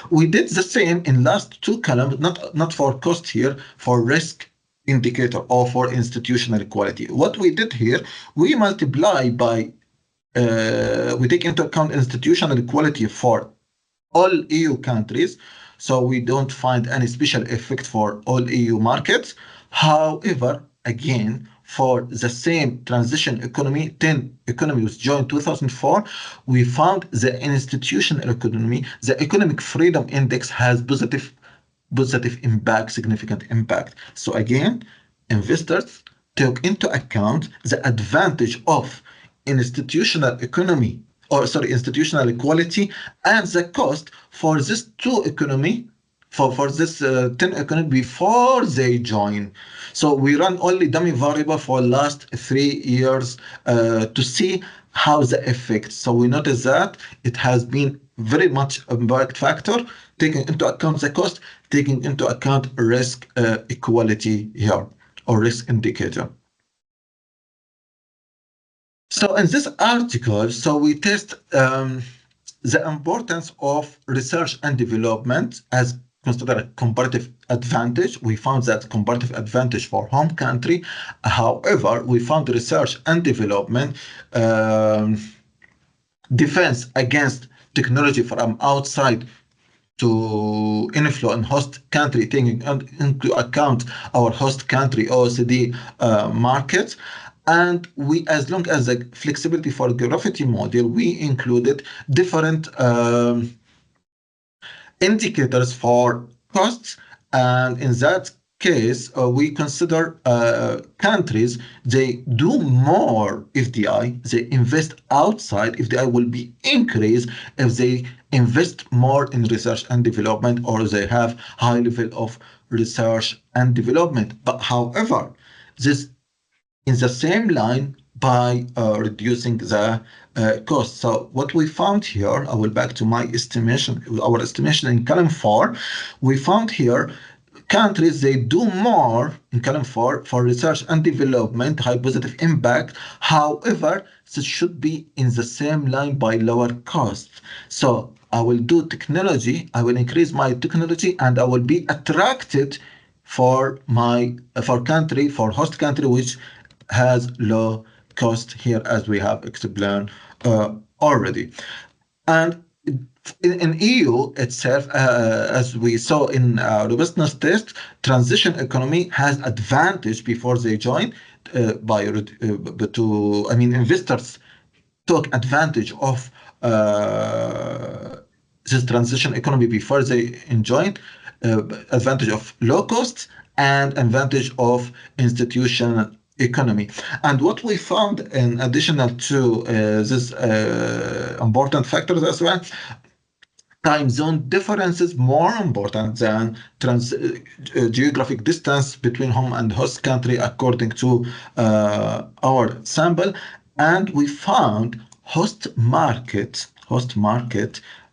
We did the same in last 2 columns, not for cost here, for risk indicator or for institutional quality. What we did here, we multiply by, we take into account institutional quality for all EU countries. So we don't find any special effect for all EU markets. However, again, for the same transition economy, 10 economies joined 2004, we found the institutional economy, the economic freedom index has positive impact, significant impact. So again, investors took into account the advantage of institutional economy, or sorry, institutional equality, and the cost for this 2 economy, for this 10 economy before they join. So we run only dummy variable for last 3 years to see how the effect. So we notice that it has been very much impact factor, taking into account the cost, taking into account risk equality here, or risk indicator. So in this article, so we test the importance of research and development as considered a comparative advantage. We found that comparative advantage for home country. However, we found research and development defense against technology from outside to influence host country, taking into account our host country OECD markets. And we, as long as the flexibility for gravity model, we included different indicators for costs. And in that case, we consider countries, they do more FDI, they invest outside, FDI will be increased if they invest more in research and development, or they have high level of research and development. But however, this in the same line by reducing the cost. So what we found here, I will back to my estimation, our estimation in column 4, we found here countries, they do more in column 4 for research and development, high positive impact. However, this should be in the same line by lower cost. So I will do technology, I will increase my technology, and I will be attracted for my country, for host country, which has low cost here, as we have explained already. And In EU itself, as we saw in robustness test, transition economy has advantage before they join investors took advantage of this transition economy before they enjoyed advantage of low cost and advantage of institutional economy. And what we found in additional to this important factors as well, time zone differences more important than geographic distance between home and host country according to our sample. And we found host market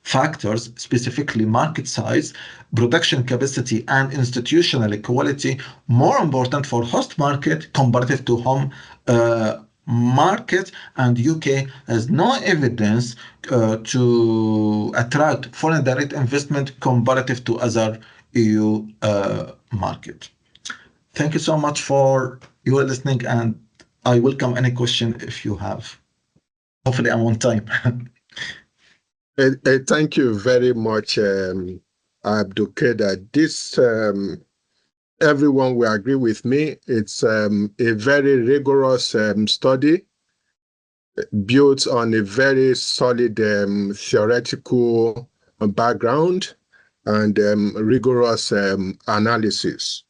factors, specifically market size, production capacity, and institutional equality, more important for host market comparative to home market. And UK has no evidence to attract foreign direct investment comparative to other EU market. Thank you so much for your listening, and I welcome any question if you have. Hopefully I'm on time. Thank you very much, Abdulkader. This, everyone will agree with me, it's a very rigorous study built on a very solid theoretical background and rigorous analysis.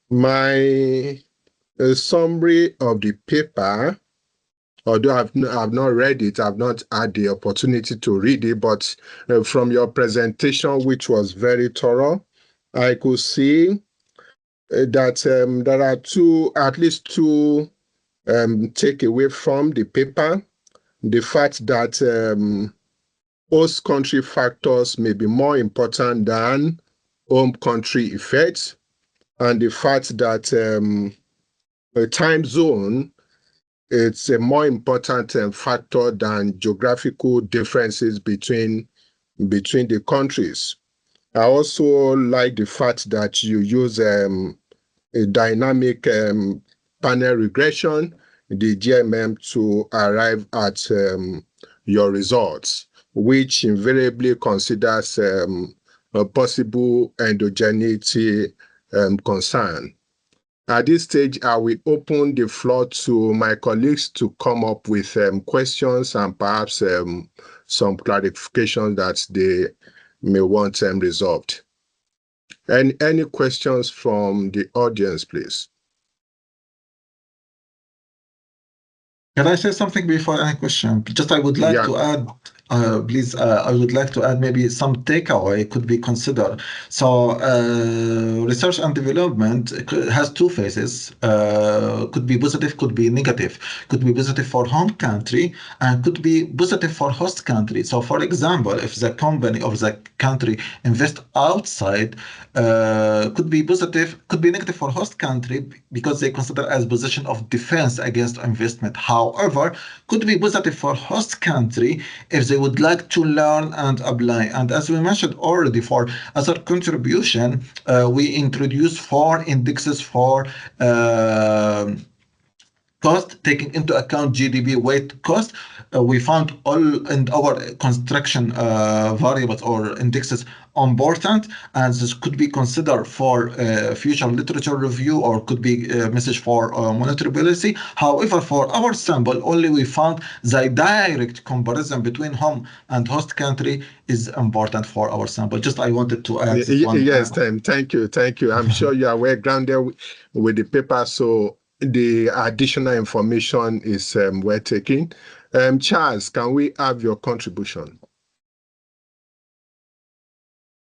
My summary of the paper, although I've not read it, I've not had the opportunity to read it, but from your presentation, which was very thorough, I could see that there are at least two takeaway from the paper. The fact that host country factors may be more important than home country effects, and the fact that a time zone, it's a more important factor than geographical differences between the countries. I also like the fact that you use a dynamic panel regression, the GMM, to arrive at your results, which invariably considers a possible endogeneity concern. At this stage, I will open the floor to my colleagues to come up with questions and perhaps some clarifications that they may want resolved. Any questions from the audience, please? Can I say something before any question? Just I would like to add, please, I would like to add maybe some takeaway could be considered. So research and development has two phases, could be positive, could be negative, could be positive for home country and could be positive for host country. So for example, if the company or the country invest outside, could be positive, could be negative for host country because they consider as position of defense against investment. However, could be positive for host country if they would like to learn and apply. And as we mentioned already, for other contribution, we introduced 4 indexes for cost, taking into account GDP weight cost. We found all in our construction variables or indexes important, and this could be considered for future literature review or could be a message for monetary policy. However, for our sample, only we found the direct comparison between home and host country is important for our sample. Just I wanted to add this one. Yes, thank you. I'm sure you are well grounded with the paper, so the additional information is well taken. Charles, can we have your contribution?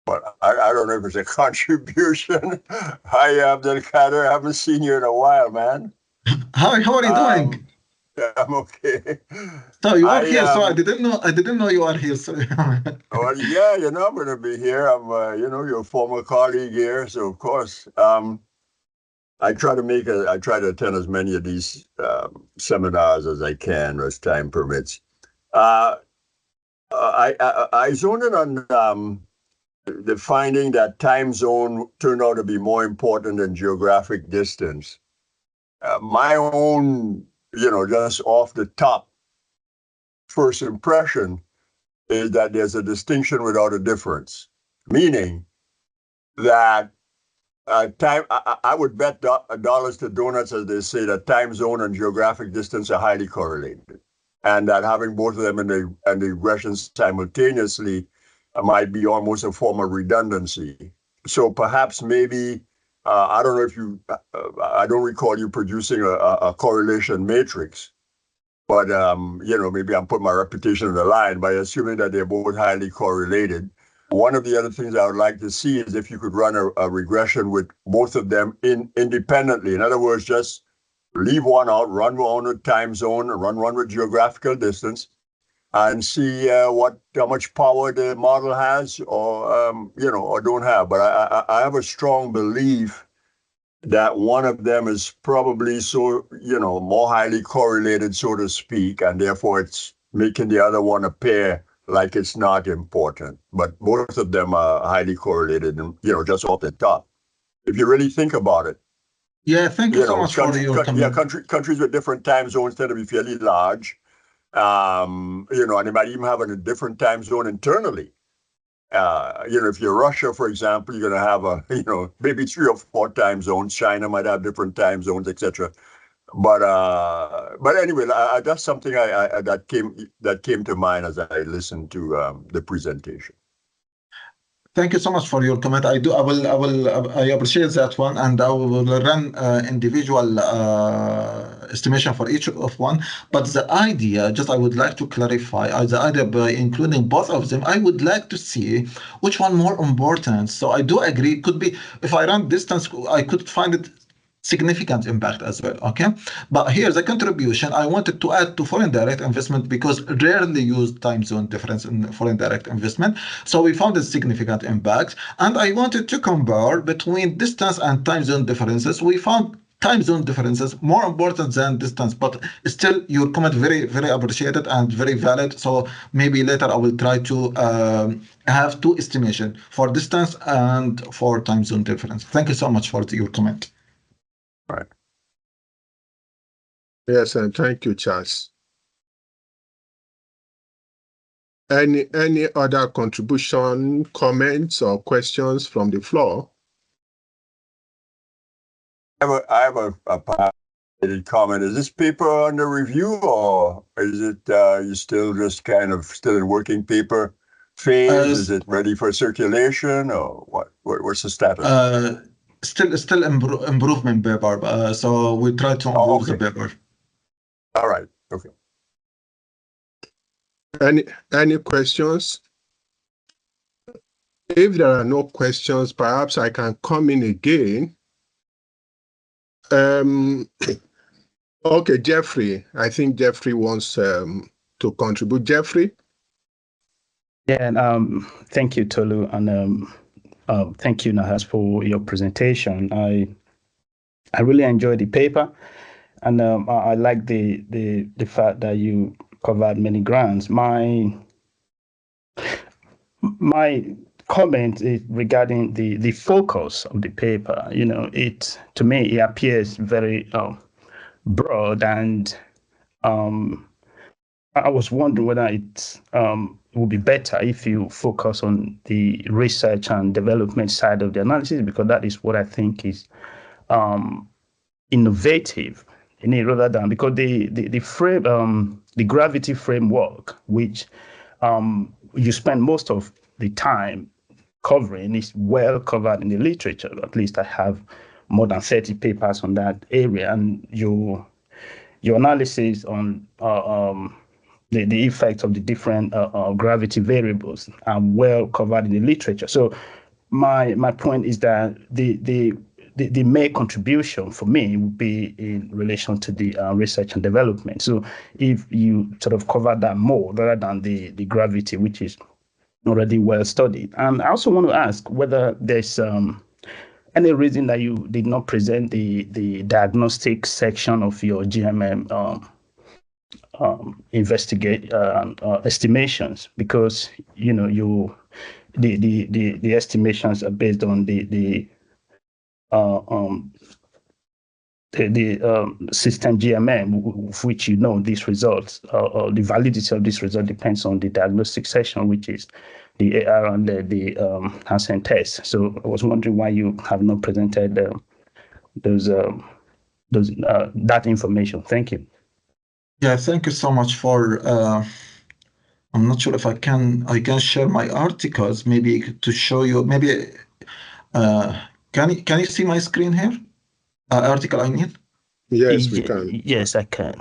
But I don't know if it's a contribution. Hi, Abdulkader. I haven't seen you in a while, man. Hi, how are you doing? I'm okay. So you are here. So I didn't know you are here. Sorry. Well, yeah, I'm going to be here. I'm, your former colleague here. So of course, I try to attend as many of these seminars as I can, as time permits. I zoned in on the finding that time zone turned out to be more important than geographic distance. My own, just off the top, first impression is that there's a distinction without a difference, meaning that I would bet dollars to donuts, as they say, that time zone and geographic distance are highly correlated, and that having both of them in the regressions simultaneously might be almost a form of redundancy. So perhaps maybe I don't know if you I don't recall you producing a correlation matrix, but maybe I'm putting my reputation on the line by assuming that they're both highly correlated. One of the other things I would like to see is if you could run a regression with both of them independently. In other words, just leave one out, run one with time zone, run one with geographical distance, and see how much power the model has, or don't have. But I have a strong belief that one of them is probably more highly correlated, so to speak, and therefore it's making the other one appear like it's not important. But both of them are highly correlated, and just off the top, if you really think about it. Yeah, thank you so much for your comment. Countries with different time zones tend to be fairly large, and they might even have a different time zone internally. If you're Russia, for example, you're going to have maybe 3 or 4 time zones. China might have different time zones, etc. But anyway, that's something that came to mind as I listened to the presentation. Thank you so much for your comment. I appreciate that one, and I will run individual estimation for each of one. But the idea, I would like to clarify, the idea by including both of them, I would like to see which one more important. So I do agree. It could be, if I run distance, I could find it significant impact as well. Okay, but here's the contribution I wanted to add to foreign direct investment, because rarely used time zone difference in foreign direct investment. So we found a significant impact, and I wanted to compare between distance and time zone differences. We found time zone differences more important than distance, but still your comment very, very appreciated and very valid. So maybe later I will try to have 2 estimation for distance and for time zone difference. Thank you so much for your comment. Right. Yes, and thank you, Charles. Any other contribution, comments, or questions from the floor? I have a comment. Is this paper under review, or is it you still just kind of still in working paper phase? Is it ready for circulation, or what? What's the status? Still improvement paper, so we try to improve the paper. All right. Okay. Any questions? If there are no questions, perhaps I can come in again. Okay, Jeffrey. I think Jeffrey wants to contribute. Jeffrey? Yeah, and thank you, Tolu, and thank you, Nahhas, for your presentation. I really enjoyed the paper, and I like the fact that you covered many grounds. My comment is regarding the focus of the paper. To me it appears very broad, and I was wondering whether it would be better if you focus on the research and development side of the analysis, because that is what I think is innovative in it, rather than because the frame the gravity framework, which you spend most of the time covering, is well covered in the literature. At least I have more than 30 papers on that area, and your analysis on the effects of the different gravity variables are well covered in the literature. So my point is that the main contribution for me would be in relation to the research and development. So if you sort of cover that more rather than the gravity, which is already well studied. And I also want to ask whether there's any reason that you did not present the diagnostic section of your GMM investigate estimations, because the estimations are based on the system GMM, of which these results, or the validity of this result depends on the diagnostic section, which is the AR and the Hansen test. So I was wondering why you have not presented that information. Thank you. Yeah, thank you so much for. I'm not sure if I can share my articles maybe to show you. Maybe can you see my screen here? Article I need. Yes, we can. Yes, I can.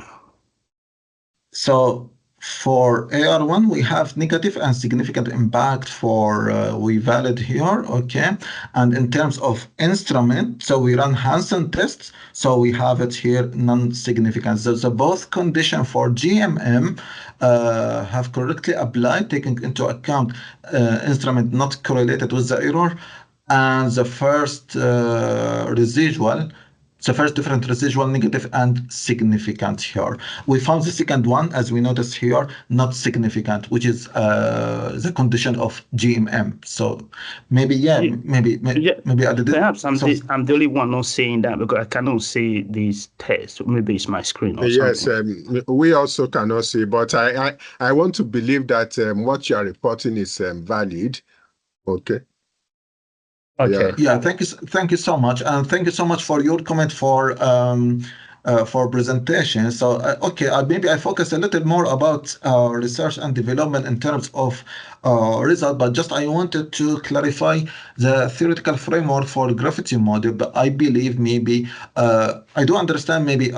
So for AR1, we have negative and significant impact for we valid here, okay? And in terms of instrument, so we run Hansen tests, so we have it here non-significant. So both condition for GMM have correctly applied, taking into account instrument not correlated with the error, and the first residual. So first different residual negative and significant here. We found the second one, as we notice here, not significant, which is the condition of GMM. So maybe maybe I did it. Perhaps I'm the only one not saying that because I cannot see these tests. Maybe it's my screen or something. Yes, we also cannot see, but I want to believe that what you are reporting is valid. Okay. Okay. Yeah, thank you so much, and thank you so much for your comment for presentation. So okay, maybe I focus a little more about research and development in terms of result, but just I wanted to clarify the theoretical framework for gravity model. But I believe maybe I do understand maybe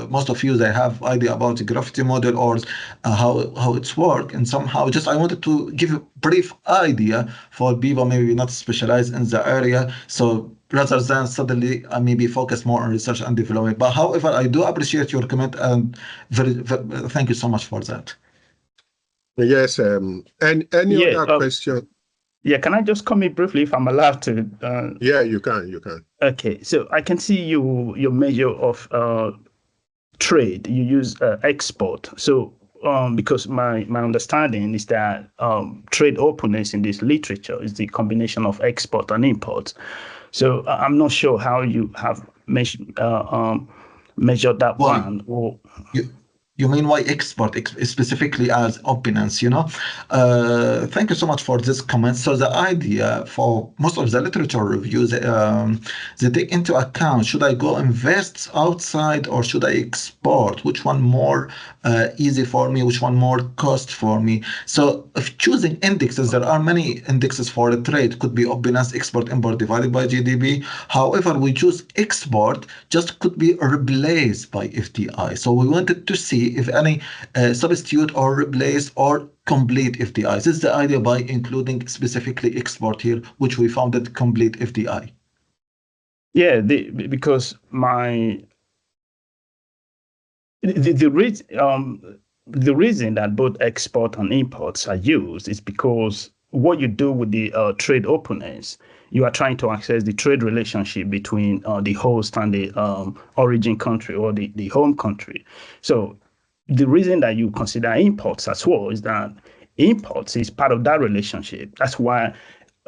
most of you they have idea about the gravity model or how it's work, and somehow just I wanted to give a brief idea for people maybe not specialized in the area. So rather than suddenly maybe focus more on research and development. But however, I do appreciate your comment and thank you so much for that. Yes, and any other question? Yeah, can I just comment briefly if I'm allowed to? Yeah, you can. Okay, so I can see your measure of trade. You use export. So because my understanding is that trade openness in this literature is the combination of export and import. So I'm not sure how you have measured that one. Or you mean why export specifically as openness, Thank you so much for this comment. So the idea for most of the literature reviews, they take into account, should I go invest outside or should I export? Which one more easy for me? Which one more cost for me? So if choosing indexes, there are many indexes for the trade. Could be openness, export, import divided by GDP. However, we choose export, just could be replaced by FDI. So we wanted to see if any substitute or replace or complete FDI. This is the idea by including specifically export here, which we found it complete FDI. Yeah, because the reason that both export and imports are used is because what you do with the trade openness, you are trying to access the trade relationship between the host and the origin country or the home country. So the reason that you consider imports as well is that imports is part of that relationship. That's why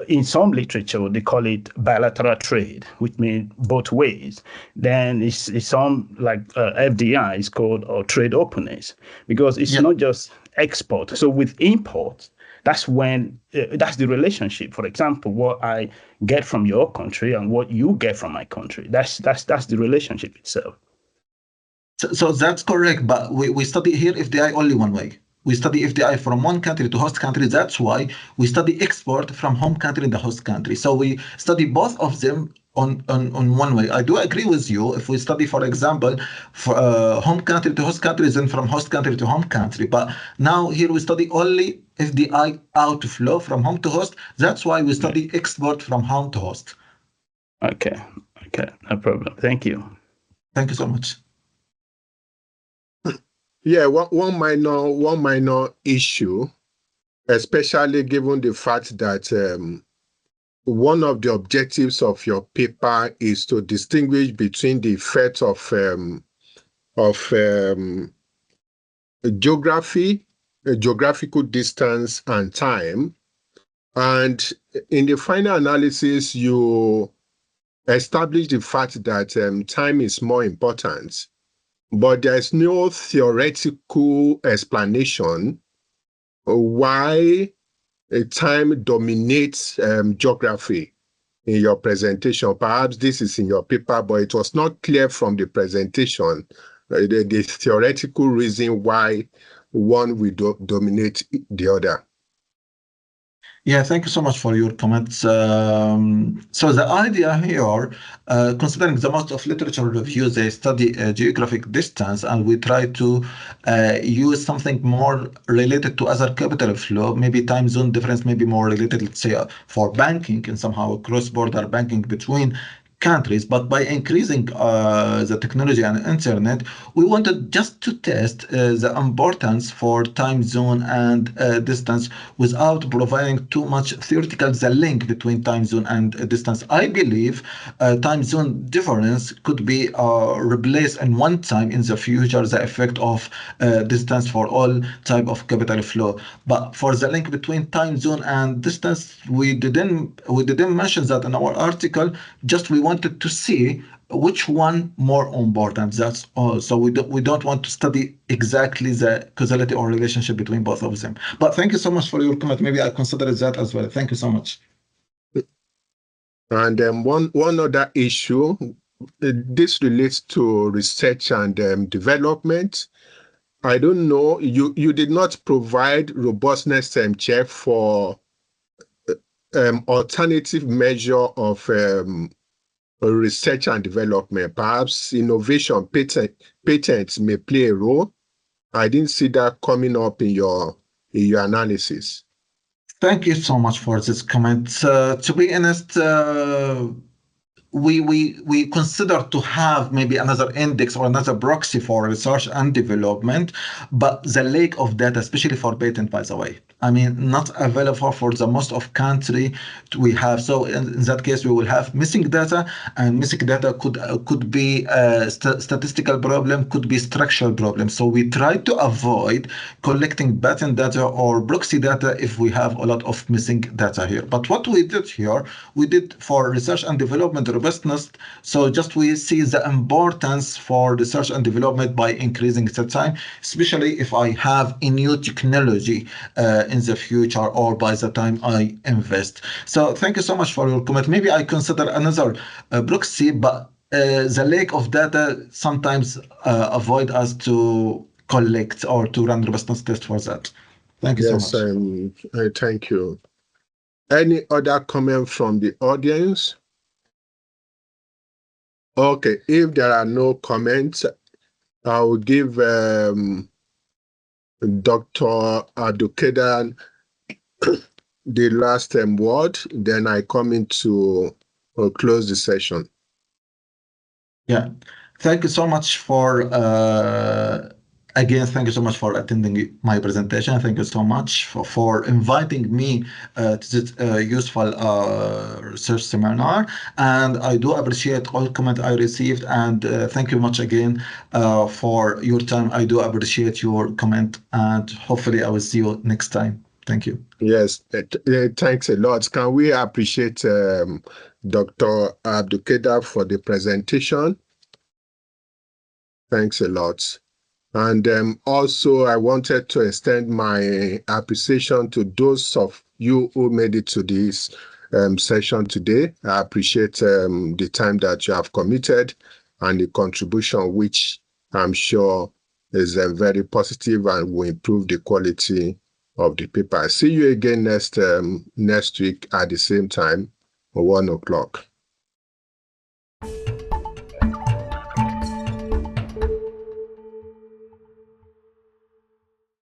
in some literature they call it bilateral trade, which means both ways. Then it's some like FDI is called trade openness because it's not just export. So with imports, that's when that's the relationship. For example, what I get from your country and what you get from my country. That's the relationship itself. So that's correct, but we study here FDI only one way. We study FDI from one country to host country. That's why we study export from home country in the host country. So we study both of them on one way. I do agree with you. If we study, for example, for home country to host country, then from host country to home country. But now here we study only FDI outflow from home to host. That's why we study export from home to host. Okay, no problem. Thank you. Thank you so much. Yeah, one minor issue, especially given the fact that one of the objectives of your paper is to distinguish between the effect of geography, geographical distance, and time. And in the final analysis, you established the fact that time is more important, but there's no theoretical explanation why time dominates geography in your presentation. Perhaps this is in your paper, but it was not clear from the presentation the theoretical reason why one will dominate the other. Yeah, thank you so much for your comments. So the idea here, considering the most of literature reviews, they study geographic distance, and we try to use something more related to other capital flow, maybe time zone difference, maybe more related, let's say, for banking and somehow cross-border banking between countries. But by increasing the technology and internet, we wanted just to test the importance for time zone and distance without providing too much theoretical the link between time zone and distance. I believe time zone difference could be replaced in one time in the future the effect of distance for all type of capital flow. But for the link between time zone and distance, we didn't mention that in our article. Just we wanted to see which one more important. That's all. So we don't want to study exactly the causality or relationship between both of them. But thank you so much for your comment. Maybe I consider that as well. Thank you so much. And one other issue, this relates to research and development. I don't know, you did not provide robustness check for alternative measure of research and development. Perhaps innovation patents may play a role. I didn't see that coming up in your analysis. Thank you so much for this comment. To be honest, we consider to have maybe another index or another proxy for research and development, but the lack of data, especially for patent, by the way, I mean, not available for the most of country we have. So in that case, we will have missing data, and missing data could be a statistical problem, could be structural problem. So we try to avoid collecting patent data or proxy data if we have a lot of missing data here. But what we did here, we did for research and development robustness. So just we see the importance for research and development by increasing the time, especially if I have a new technology in the future or by the time I invest. So thank you so much for your comment. Maybe I consider another proxy, but the lack of data sometimes avoid us to collect or to run robustness test for that. Thank you so much. Thank you. Any other comment from the audience? Okay, if there are no comments, I will give Dr. Abdulkader the last word, then I come in to close the session. Yeah, thank you so much for again, thank you so much for attending my presentation. Thank you so much for inviting me to this useful research seminar. And I do appreciate all comments I received. And thank you much again for your time. I do appreciate your comment. And hopefully I will see you next time. Thank you. Yes, thanks a lot. Can we appreciate Dr. Abdulkader for the presentation? Thanks a lot. And also, I wanted to extend my appreciation to those of you who made it to this session today. I appreciate the time that you have committed and the contribution, which I'm sure is very positive and will improve the quality of the paper. See you again next week at the same time, 1 o'clock.